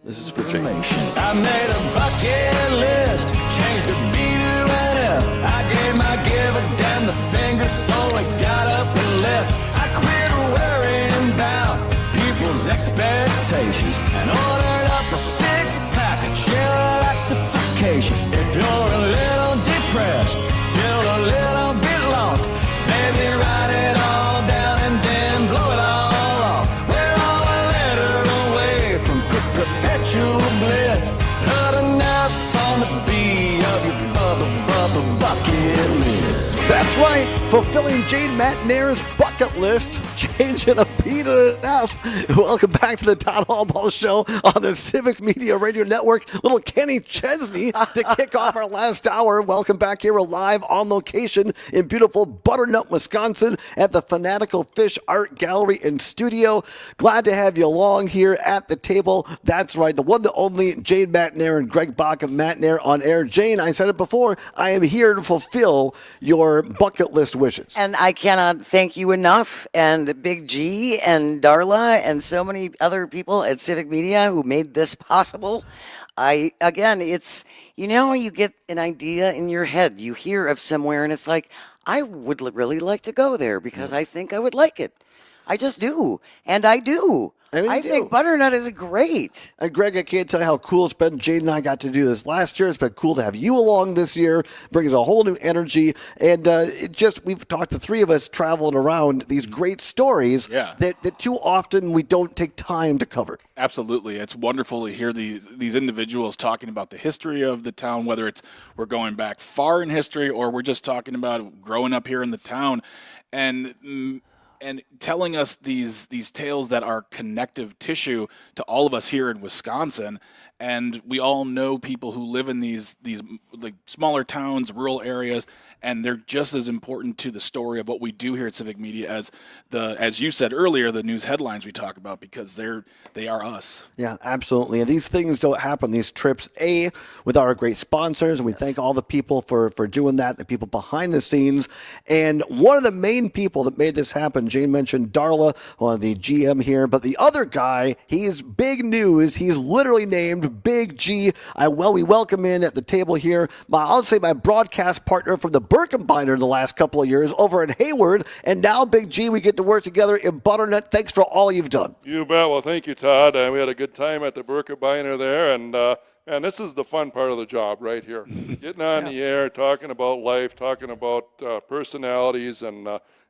This is for Jane. I made a bucket list, changed the B to an F. I gave my give a damn the finger, so I got up and left. I quit worrying about people's expectations and ordered up a six-pack of chillaxification. If you're a little depressed, feel a little bit lost, maybe write it all down and then blow it all off. We're all a letter away from perpetual bliss. Put enough on the B of your bucket list. That's right, fulfilling Jane McNair's bucket list, changing a B to an F. Welcome back to the Todd Allbaugh Show on the Civic Media Radio Network. Little Kenny Chesney to kick off our last hour. Welcome back here. We're live on location in beautiful Butternut, Wisconsin at the Fanatical Fish Art Gallery and Studio. Glad to have you along here at the table. That's right, the one, the only Jane McNair and Greg Bach of McNair on air. Jane, I said it before, I am here to fulfill your bucket list wishes. And I cannot thank you enough, and Big G and Darla and so many other people at Civic Media who made this possible. It's, you get an idea in your head. You hear of somewhere and it's like, I would really like to go there because I think I would like it. I just do. And I do. I think Butternut is great. And Greg, I can't tell you how cool it's been. Jade and I got to do this last year. It's been cool to have you along this year. Brings a whole new energy. And we've talked, the three of us traveling around these great stories that too often we don't take time to cover. Absolutely. It's wonderful to hear these individuals talking about the history of the town, whether it's we're going back far in history or we're just talking about growing up here in the town. And telling us these tales that are connective tissue to all of us here in Wisconsin. And we all know people who live in these like smaller towns, rural areas, and they're just as important to the story of what we do here at Civic Media as you said earlier, the news headlines we talk about, because they are us. Yeah, absolutely. And these things don't happen, these trips, with our great sponsors, and we thank all the people for doing that, the people behind the scenes. And one of the main people that made this happen, Jane mentioned Darla, one of the GM here, but the other guy, he's big news. He's literally named Big G. We welcome in at the table here, I'll say my broadcast partner from the Birkenbinder in the last couple of years over in Hayward, and now Big G, we get to work together in Butternut. Thanks for all you've done. You bet. Well, thank you, Todd. We had a good time at the Birkenbinder there, and this is the fun part of the job right here. Getting on the air, talking about life, talking about personalities, and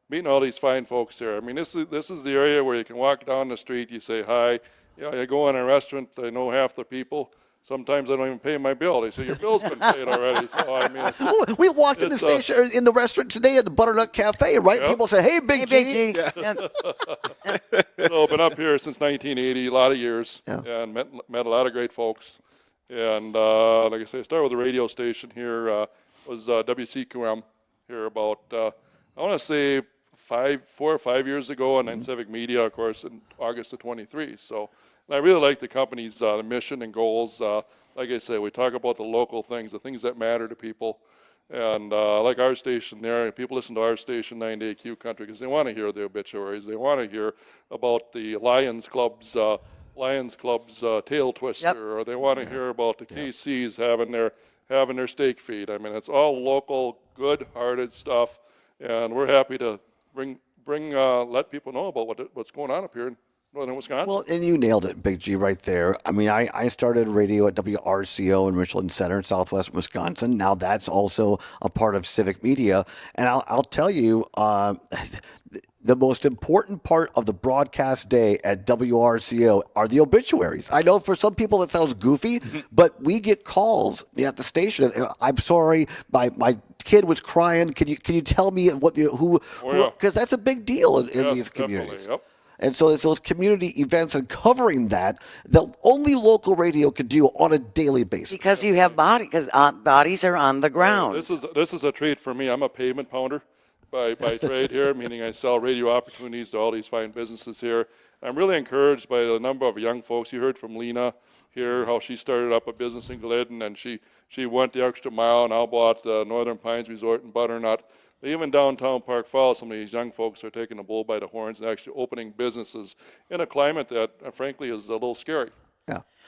meeting all these fine folks here. I mean, this is the area where you can walk down the street, you say hi. You go in a restaurant, I know half the people. Sometimes I don't even pay my bill. They say, your bill's been paid already. So, I mean, we walked in the station, in the restaurant today at the Butternut Cafe, right? Yep. People say, hey, Big G. So I've been up here since 1980, a lot of years, and met a lot of great folks. And like I say, I started with a radio station here, was WCQM here about, I want to say 4 or 5 years ago, and then Civic Media, of course, in August of 23. So I really like the company's mission and goals. Like I say, we talk about the local things, the things that matter to people. And like our station there, people listen to our station, 98Q Country, because they want to hear the obituaries. They want to hear about the Lions Club's tail twister, or they want to hear about the KCs having their steak feed. I mean, it's all local, good-hearted stuff, and we're happy to let people know about what's going on up here in northern Wisconsin. Well, and you nailed it, Big G, right there. I mean, I started radio at WRCO in Richland Center, Southwest Wisconsin. Now that's also a part of Civic Media. And I'll tell you, the most important part of the broadcast day at WRCO are the obituaries. I know for some people it sounds goofy, but we get calls at the station. I'm sorry, my kid was crying. Can you tell me who? Because that's a big deal in these communities. Yep. And so it's those community events and covering that only local radio could do on a daily basis. Because you have bodies are on the ground. This is a treat for me. I'm a pavement pounder by trade here, meaning I sell radio opportunities to all these fine businesses here. I'm really encouraged by the number of young folks. You heard from Lena here how she started up a business in Glidden, and she went the extra mile and Allbaugh at the Northern Pines Resort in Butternut. Even downtown Park Falls, some of these young folks are taking the bull by the horns and actually opening businesses in a climate that, frankly, is a little scary.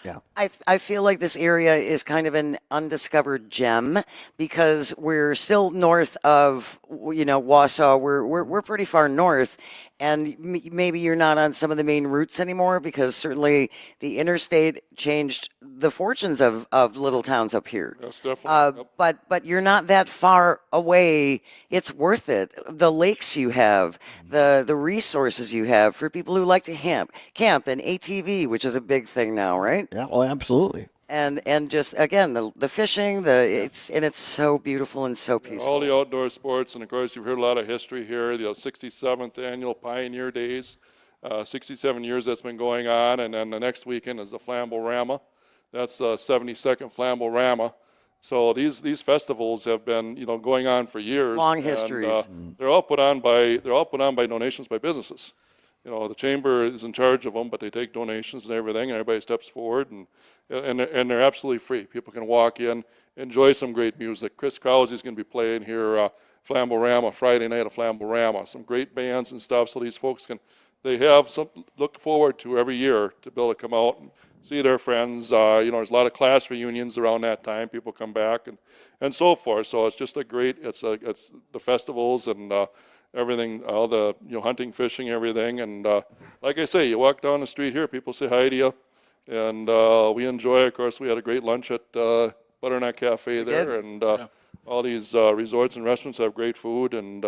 Yeah. I feel like this area is kind of an undiscovered gem because we're still north of, Wausau. We're pretty far north, and maybe you're not on some of the main routes anymore because certainly the interstate changed the fortunes of little towns up here. Yes, definitely. But you're not that far away. It's worth it. The lakes you have, the resources you have for people who like to camp and ATV, which is a big thing now, right? Yeah, well, absolutely. And just again the fishing, it's so beautiful and so peaceful. All the outdoor sports, and of course you've heard a lot of history here. The 67th annual Pioneer Days, 67 years that's been going on, and then the next weekend is the Flamborama. That's the 72nd Flamborama. So these festivals have been going on for years. Long histories. And, they're all put on by donations by businesses. The chamber is in charge of them, but they take donations and everything, and everybody steps forward, and they're absolutely free. People can walk in, enjoy some great music. Chris Krause is going to be playing here Flamborama, Friday night of Flamborama. Some great bands and stuff, so these folks they have something to look forward to every year to be able to come out and see their friends. There's a lot of class reunions around that time. People come back and so forth. So it's just it's the festivals and everything, all the hunting, fishing, everything. And like I say, you walk down the street here, people say hi to you, and we enjoy. Of course, we had a great lunch at Butternut Cafe there, and all these resorts and restaurants have great food, and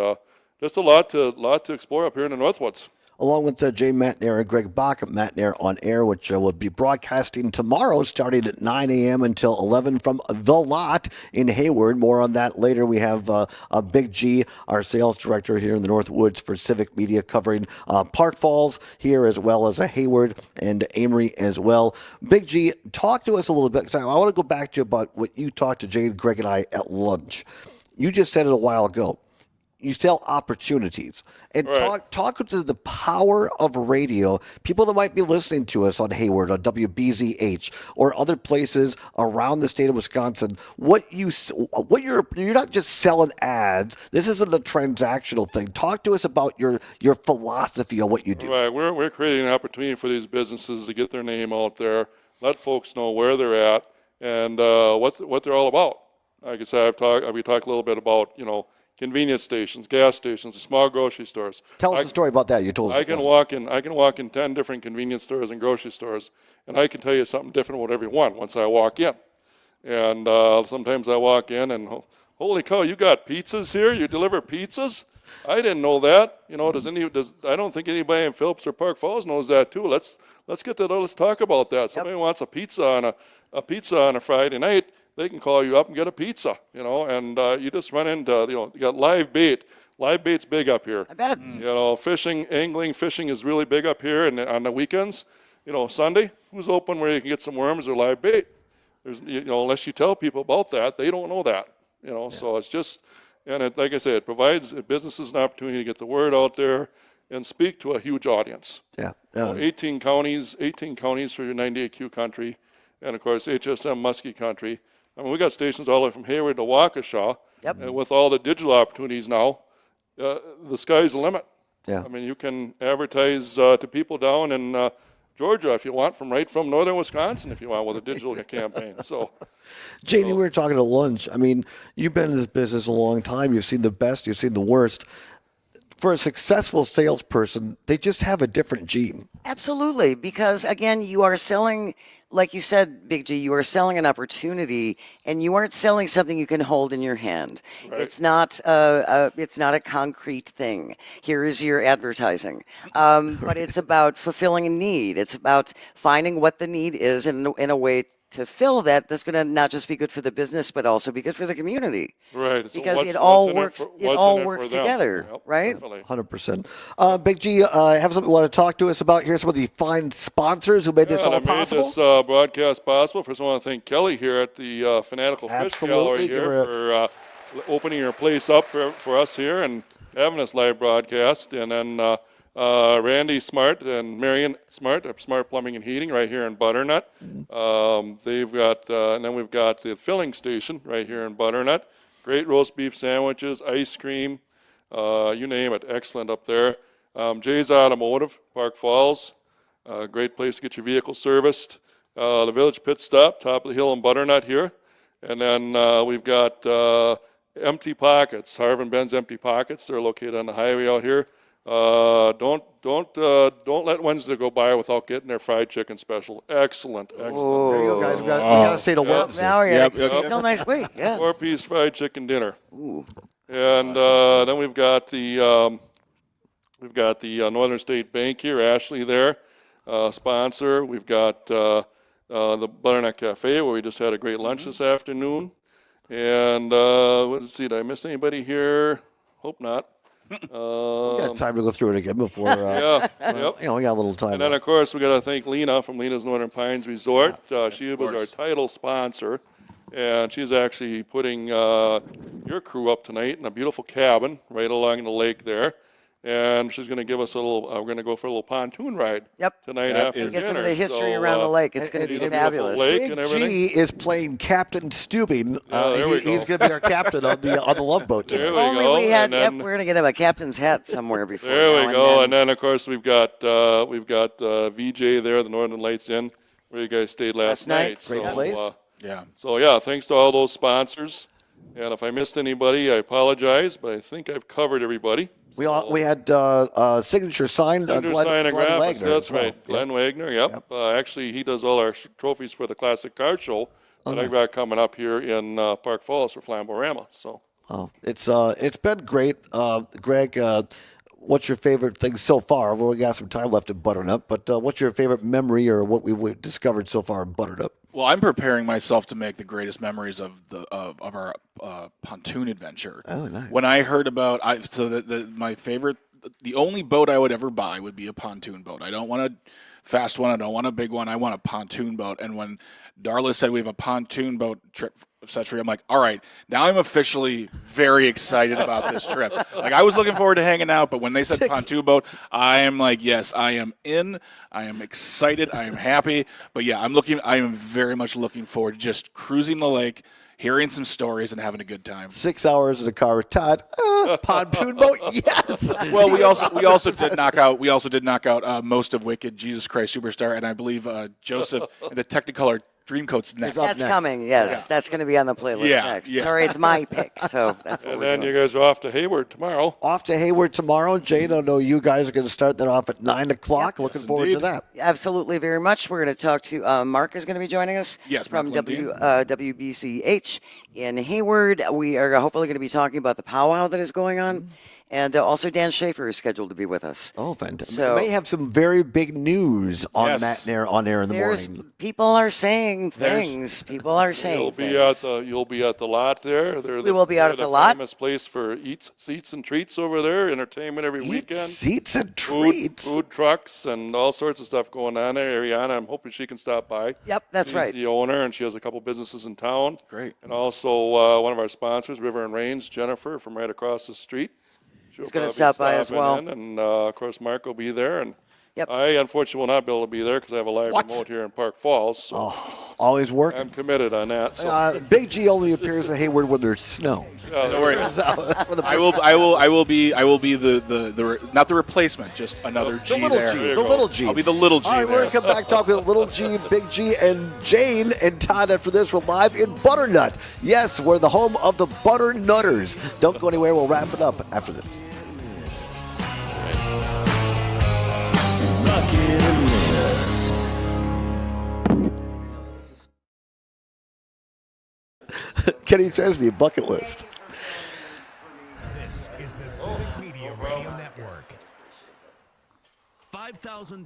just a lot to explore up here in the Northwoods. Along with Jay Matnair and Greg Bach at Matnair on Air, which will be broadcasting tomorrow starting at 9 a.m. until 11 from The Lot in Hayward. More on that later. We have Big G, our sales director here in the Northwoods for Civic Media, covering Park Falls here as well as Hayward and Amory as well. Big G, talk to us a little bit, because I want to go back to you about what you talked to Jay, Greg, and I at lunch. You just said it a while ago. You sell opportunities. And right. talk to the power of radio. People that might be listening to us on Hayward, on WBZH, or other places around the state of Wisconsin. You're not just selling ads. This isn't a transactional thing. Talk to us about your philosophy on what you do. Right. We're creating an opportunity for these businesses to get their name out there, let folks know where they're at, and what they're all about. Like I said, we talked a little bit about convenience stations, gas stations, small grocery stores. Tell us a story about that. You told us. I can walk in 10 different convenience stores and grocery stores, and I can tell you something different about every one once I walk in. And sometimes I walk in and, holy cow, you got pizzas here? You deliver pizzas? I didn't know that. I don't think anybody in Phillips or Park Falls knows that too. Let's get that. Let's talk about that. Somebody wants a pizza on a Friday night. They can call you up and get a pizza, and you just run into, you got live bait. Live bait's big up here. I bet. Fishing, angling, fishing is really big up here, and on the weekends, Sunday, who's open where you can get some worms or live bait? There's, unless you tell people about that, they don't know that, so it's just, and like I said, it provides businesses an opportunity to get the word out there and speak to a huge audience. Yeah. 18 counties for your 98Q country, and of course, HSM Muskie country. I mean, we got stations all the way from Hayward to Waukesha. Yep. And with all the digital opportunities now, the sky's the limit. Yeah. I mean, you can advertise to people down in Georgia if you want, from northern Wisconsin if you want, with a digital campaign. So, Janie, we were talking at lunch. I mean, you've been in this business a long time. You've seen the best. You've seen the worst. For a successful salesperson, they just have a different gene. Absolutely, because again, you are selling, like you said, Big G, you are selling an opportunity, and you aren't selling something you can hold in your hand. Right. It's not a concrete thing. Here is your advertising, but it's about fulfilling a need. It's about finding what the need is in a way to fill that. That's going to not just be good for the business, but also be good for the community. right. So Because what's- it all what's in works. for- It what's all in works for them? together, Yep, right? definitely. 100%. Big G, have something you want to talk to us about? Here's some of the fine sponsors who made this all that possible. made this broadcast possible. First, I want to thank Kelly here at the Fanatical Fish Absolutely. Gallery Give here her for opening your place up for us here and having this live broadcast. And then Randy Smart and Marion Smart of Smart Plumbing and Heating right here in Butternut. They've got, and then we've got the filling station right here in Butternut. Great roast beef sandwiches, ice cream, you name it. Excellent up there. Jay's Automotive, Park Falls. Great place to get your vehicle serviced. The Village Pit Stop, top of the hill in Butternut here. And then we've got Empty Pockets, Harv and Ben's Empty Pockets. They're located on the highway out here. Don't let Wednesday go by without getting their fried chicken special. Excellent. There you go, guys. We got to stay to Wednesday. Now it's still nice week. Yeah. 4-piece fried chicken dinner. Ooh. And then we've got the Northern State Bank here, Ashley there, sponsor. We've got the Butternut Cafe where we just had a great lunch this afternoon. And let's see, did I miss anybody here? Hope not. We got time to go through it again before. Yep. You know, we got a little time. And then, of course, we got to thank Lena from Lena's Northern Pines Resort. She was our title sponsor, and she's actually putting your crew up tonight in a beautiful cabin right along the lake there. And she's going to give us a little. We're going to go for a little pontoon ride. Tonight after dinner. Get some of the history around the lake. It's going to be fabulous. Lake and everything. G is playing Captain Stubing. There we go. He's going to be our captain on the Love Boat tonight. There we Only go. we had. And then- We're going to get him a captain's hat somewhere before. There now we go. then. And then, of course, we've got VJ there, the Northern Lights Inn, where you guys stayed last night. Great place. So, yeah, thanks to all those sponsors. And if I missed anybody, I apologize, but I think I've covered everybody. We had signature sign. Signature Glenn, sign and Glenn graphics, Wagner that's as well. right. Glenn Wagner, yep. Actually, he does all our trophies for the Classic Car Show that I've got coming up here in Park Falls for Flamborama. So. Oh, it's been great, Greg. What's your favorite thing so far? We've only got some time left in Butternut, but what's your favorite memory or what we've discovered so far in Butternut? Well, I'm preparing myself to make the greatest memories of our pontoon adventure. Oh, nice. When I heard about, my favorite, the only boat I would ever buy would be a pontoon boat. I don't want a fast one. I don't want a big one. I want a pontoon boat. And when Darla said we have a pontoon boat trip such for you, I'm like, all right, now I'm officially very excited about this trip. Like, I was looking forward to hanging out, but when they said pontoon boat, I am like, yes, I am in. I am excited. I am happy. But yeah, I am very much looking forward to just cruising the lake, hearing some stories, and having a good time. 6 hours in the car with Todd. Pontoon boat, yes. Well, we also did knock out most of Wicked, Jesus Christ Superstar, and I believe Joseph and the Technicolor Dreamcoat's next. That's coming. Yes, that's going to be on the playlist next. Yeah. Sorry, it's my pick, so that's what And we're then doing. you guys are off to Hayward tomorrow. Off to Hayward tomorrow. Jane, I know you guys are going to start that off at 9 o'clock. Looking forward to that. Absolutely, very much. We're going to talk to Mark is going to be joining us. Yes, from Mark Lundin. WBCH in Hayward. We are hopefully going to be talking about the powwow that is going on. And also Dan Schaefer is scheduled to be with us. Oh, fantastic. So, we may have some very big news on Matt Nair on air in the morning. People are saying things. People are saying You'll be at the lot there. We will be out at the lot. Famous place for seats and treats over there. Entertainment every weekend. Seats and treats. Food trucks and all sorts of stuff going on there. Ariana, I'm hoping she can stop by. Yep, that's She's right. the owner, and she has a couple businesses in town. Great. And also one of our sponsors, River and Rains, Jennifer from right across the street. He's going to stop by as well. And of course, Mark will be there, and Yep. I unfortunately will not be able to be there because I have a live remote here in Park Falls. So always working. I'm committed on that. So. Big G only appears at Hayward when there's snow. Don't worry. I will be the not the replacement, just another G there. The little G. I'll be the little G. All right, we're going to come back talk with little G, Big G, and Jane and Todd. After this, we're live in Butternut. Yes, we're the home of the Butternutters. Don't go anywhere. We'll wrap it up after this. Kenny Chesney, bucket list. This is the Civic Media Radio Network. $5,000.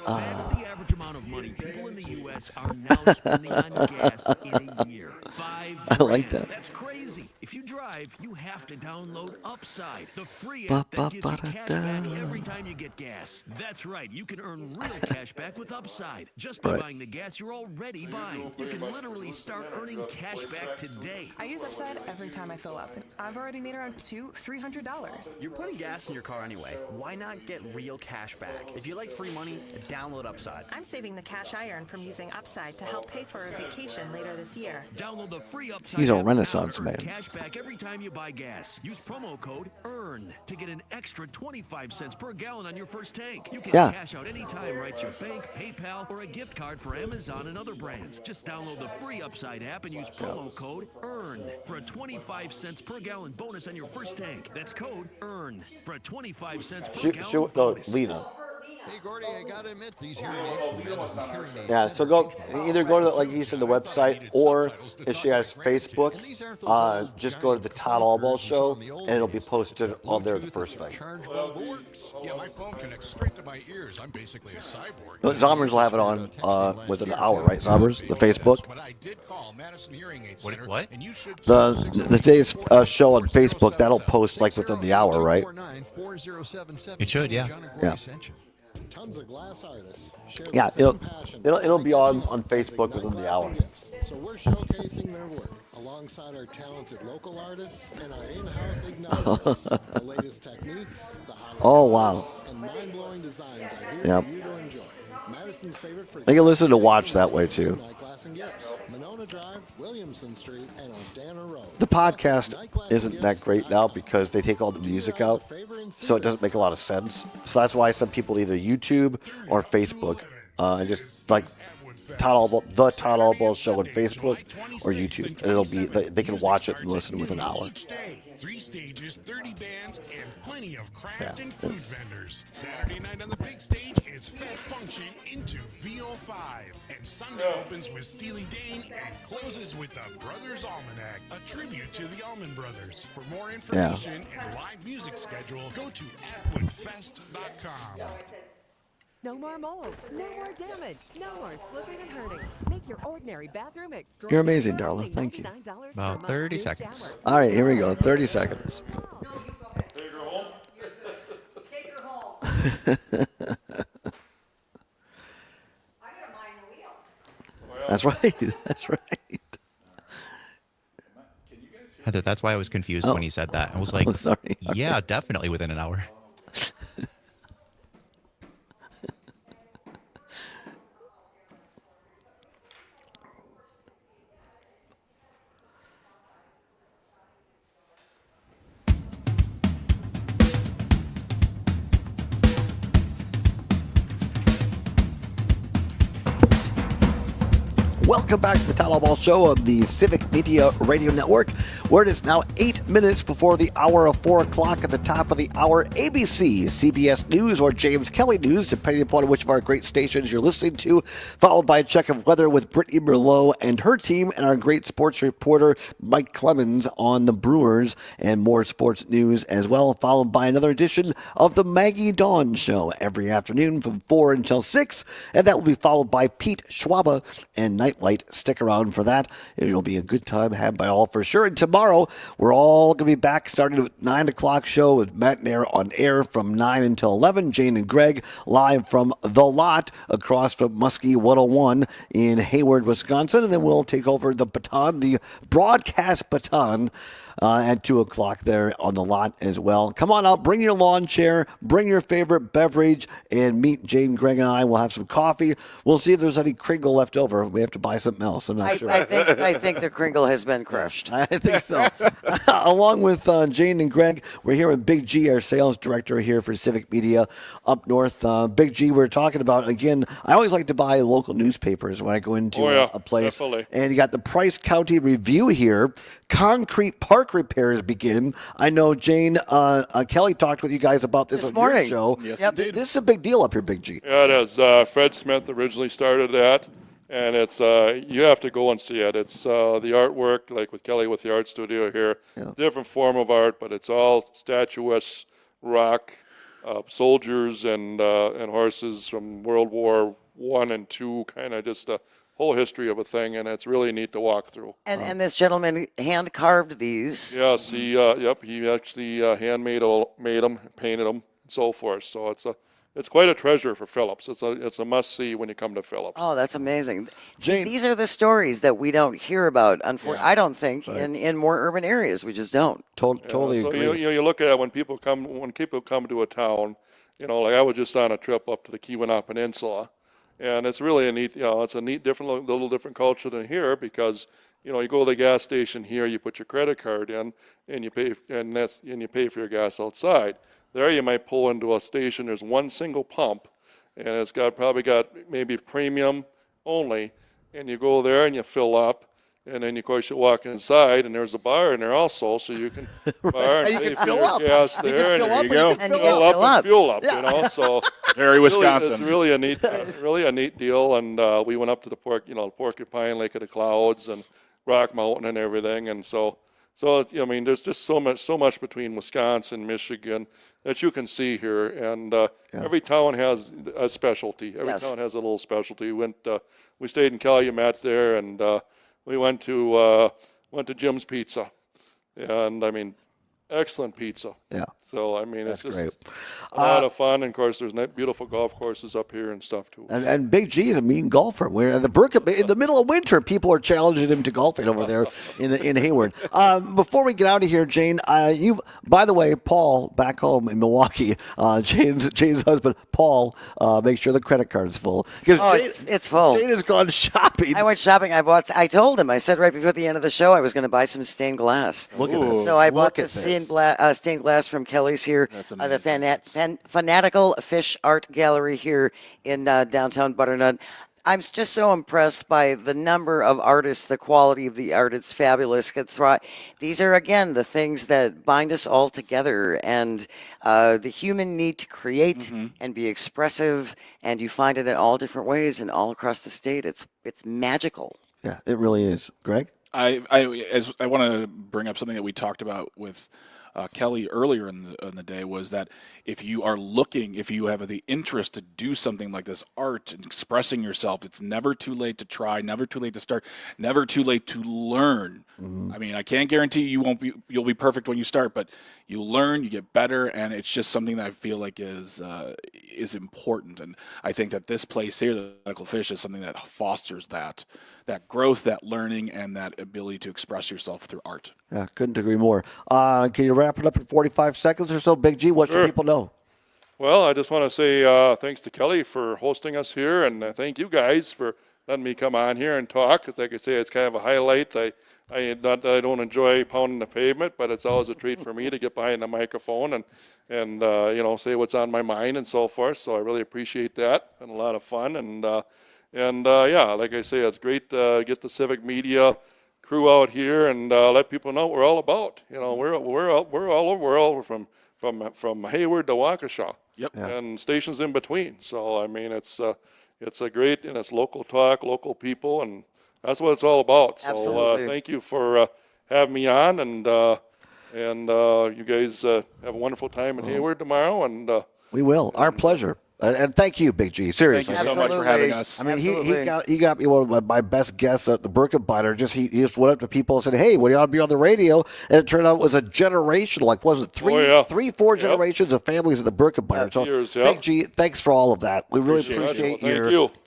That's the average amount of money people in the U.S. are now spending on gas in a year. I like that. That's crazy. If you drive, you have to download Upside, the free app that gives you cash back every time you get gas. That's right. You can earn real cash back with Upside just by buying the gas you're already buying. You can literally start earning cash back today. I use Upside every time I fill up. I've already made around $300. You're putting gas in your car anyway. Why not get real cash back? If you like free money, download Upside. I'm saving the cash I earn from using Upside to help pay for a vacation later this year. Download the free Upside. He's a app Renaissance now and earn man. Cash back every time you buy gas. Use promo code EARN to get an extra 25 cents per gallon on your first tank. You can cash out anytime right to your bank, PayPal, or a gift card for Amazon and other brands. Just download the free Upside app and use promo code EARN for a 25 cents per gallon bonus on your first tank. That's code EARN for a 25 cents per gallon bonus. Lena. Hey, Gordy, I got to admit, these hearing aids from Edison Hearing Aids. Yeah, so either go to, like he said, the website, or if she has Facebook, just go to the Todd Allbaugh Show, and it'll be posted on there the first thing. Yeah, my phone connects straight to my ears. I'm basically a cyborg. Zommers will have it on within an hour, right, Zommers? The Facebook? But I did call Madison Hearing Aid Center. What? And you should The day's show on Facebook, that'll post like within the hour, right? It should, yeah. Yeah. Tons of glass artists. Yeah, it'll be on Facebook within the hour. So we're showcasing their work alongside our talented local artists and our in-house Ignite artists. The latest techniques, the hottest and mind-blowing designs are here for you to enjoy. Madison's favorite for They can listen to Watch that way too. Monona Drive, Williamson Street, and O'Dana Road. The podcast isn't that great now because they take all the music out, so it doesn't make a lot of sense. So that's why some people either YouTube or Facebook, and just like the Todd Allbaugh Show on Facebook or YouTube, and it'll be they can watch it and listen within an hour. 3 stages, 30 bands, and plenty of craft and food vendors. Saturday night on the big stage is Fed Function into VO5. And Sunday opens with Steely Dan and closes with the Brothers Almanac, a tribute to the Allman Brothers. For more information and live music schedule, go to atwoodfest.com. No more mold, no more damage, no more slipping and hurting. Make your ordinary bathroom extraordinary. You're amazing, Darla. Thank you. About 30 seconds. All right, here we go. 30 seconds. Take her home. Take her home. That's right. That's right. Heather, that's why I was confused when he said that. I was like, sorry. Yeah, definitely within an hour. Welcome back to the Todd Allbaugh Show on the Civic Media Radio Network, where it is now 8 minutes before the hour of 4 o'clock. At the top of the hour, ABC, CBS News, or James Kelly News, depending upon which of our great stations you're listening to, followed by a check of weather with Brittany Merlot and her team, and our great sports reporter, Mike Clemens, on the Brewers, and more sports news as well, followed by another edition of the Maggie Dawn Show every afternoon from 4 until 6, and that will be followed by Pete Schwaba and Nightlight night. Stick around for that. It'll be a good time had by all for sure. And tomorrow, we're all going to be back starting with 9 o'clock show with Matt and Air on air from 9 until 11. Jane and Greg live from The Lot across from Muskie 101 in Hayward, Wisconsin. And then we'll take over the baton, the broadcast baton, at 2 o'clock there on The Lot as well. Come on out, bring your lawn chair, bring your favorite beverage, and meet Jane, Greg, and I. We'll have some coffee. We'll see if there's any Kringle left over. We have to buy something else. I'm not sure. I think the Kringle has been crushed. I think so. Along with Jane and Greg, we're here with Big G, our sales director here for Civic Media up north. Big G, we're talking about, again, I always like to buy local newspapers when I go into a place. Definitely. And you got the Price County Review here. Concrete park repairs begin. I know Jane, Kelly talked with you guys about this on morning. your show. Yes, This is a big deal up here, Big G. Yeah, it is. Fred Smith originally started that, and it's you have to go and see it. It's the artwork, like with Kelly with the art studio here. Different form of art, but it's all statuesque rock soldiers and horses from World War I and II, kind of just a whole history of a thing, and it's really neat to walk through. And this gentleman hand carved these. Yes, he actually handmade made them, painted them, and so forth. So it's quite a treasure for Phillips. It's a must see when you come to Phillips. Oh, that's amazing. See, these are the stories that we don't hear about. I don't think in more urban areas we just don't. Totally so agree. You look at it when people come to a town. Like I was just on a trip up to the Keweenaw Peninsula. And it's really a neat, it's a neat, little different culture than here because, you go to the gas station here, you put your credit card in, and you pay, and you pay for your gas outside. There, you might pull into a station. There's one single pump, and it's probably got maybe premium only. And you go there and you fill up, and then of course you walk inside, and there's a bar in there also, so you can bar and pay for your gas there, and there you go, fill up and fuel up, So very Wisconsin. It's really a neat deal. And we went up to the Porcupine Lake of the Clouds and Rock Mountain and everything, and so there's just so much between Wisconsin, Michigan that you can see here, and every town has a specialty. Every town has a little specialty. We stayed in Calumet there, and we went to Jim's Pizza, and excellent pizza. Yeah. So it's just great. a lot of fun. And of course, there's beautiful golf courses up here and stuff too. And Big G is a mean golfer. We're in the middle of winter, people are challenging him to golfing over there in Hayward. Before we get out of here, Jane, by the way, Paul back home in Milwaukee, Jane's husband, Paul, make sure the credit card's full. It's full. Jane has gone shopping. I went shopping. I told him. I said right before the end of the show I was going to buy some stained glass. Look at this. So I bought the stained glass from Kelly's here, the Fanatical Fish Art Gallery here in downtown Butternut. I'm just so impressed by the number of artists, the quality of the art. It's fabulous. These are, again, the things that bind us all together, and the human need to create and be expressive, and you find it in all different ways and all across the state. It's magical. Yeah, it really is. Greg? I want to bring up something that we talked about with Kelly earlier in the day, was that if you have the interest to do something like this, art and expressing yourself, it's never too late to try, never too late to start, never too late to learn. I can't guarantee you'll be perfect when you start, but you learn, you get better, and it's just something that I feel like is important. And I think that this place here, the Medical Fish, is something that fosters that growth, that learning, and that ability to express yourself through art. Yeah, couldn't agree more. Can you wrap it up in 45 seconds or so? Big G, what should people know? Well, I just want to say thanks to Kelly for hosting us here, and thank you guys for letting me come on here and talk. Like I say, it's kind of a highlight. Not that I don't enjoy pounding the pavement, but it's always a treat for me to get behind the microphone and say what's on my mind and so forth. So I really appreciate that. It's been a lot of fun, and like I say, it's great to get the Civic Media crew out here and let people know what we're all about. We're all over. We're all from Hayward to Waukesha, and stations in between. So it's a great, and it's local talk, local people, and that's what it's all about. Absolutely. So thank you for having me on, and you guys have a wonderful time in Hayward tomorrow. And we will. Our pleasure. And thank you, Big G. Seriously. Thank you so much for having us. I mean, he got me one of my best guests at the Birkenbeiner. He just went up to people and said, "Hey, what do you want to be on the radio?" And it turned out it was a generation, like was it 4 generations of families at the Birkenbeiner. So, Big G, thanks for all of that. We really appreciate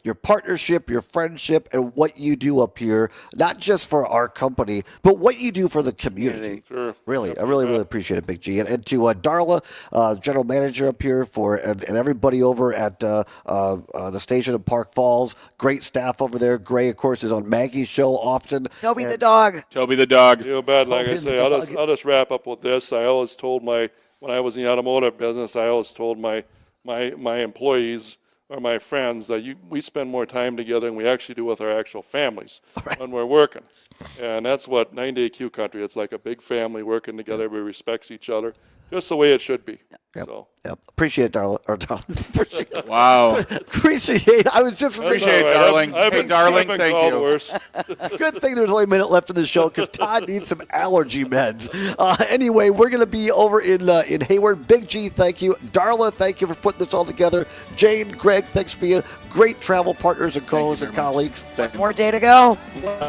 your partnership, your friendship, and what you do up here, not just for our company, but what you do for the community. Sure. Really, I really appreciate it, Big G. And to Darla, general manager up here, and everybody over at the station in Park Falls. Great staff over there. Gray, of course, is on Maggie's show often. Toby the dog. Toby the dog. Feel bad, like I say. I'll just wrap up with this. I always told when I was in the automotive business, I always told my employees or my friends that we spend more time together than we actually do with our actual families when we're working. And that's what 9-Day Q Country, it's like a big family working together. We respect each other, just the way it should be. Yep. Appreciate it, Darla. Appreciate it. Wow. Appreciate. I was just appreciate it, darling. Hey, darling, thank you. Worse. Good thing there's only a minute left in the show because Todd needs some allergy meds. Anyway, we're going to be over in Hayward. Big G, thank you. Darla, thank you for putting this all together. Jane, Greg, thanks for being great travel partners and co-hosts and colleagues. One more day to go.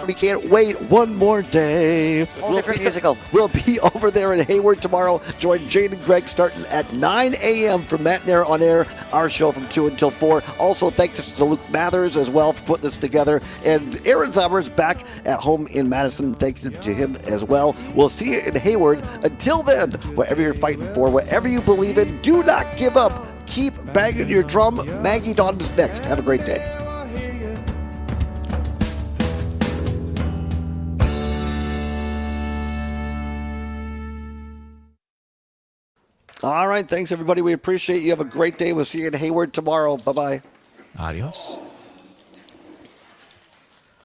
We can't wait one more day. Whole different musical. We'll be over there in Hayward tomorrow. Join Jane and Greg starting at 9 a.m. for Matt and Air on Air, our show from 2 until 4. Also, thanks to Luke Mathers as well for putting this together. And Aaron Zommer's back at home in Madison. Thanks to him as well. We'll see you in Hayward. Until then, whatever you're fighting for, whatever you believe in, do not give up. Keep banging your drum. Maggie Dawn is next. Have a great day. All right. Thanks, everybody. We appreciate you. Have a great day. We'll see you in Hayward tomorrow. Bye-bye. Adios.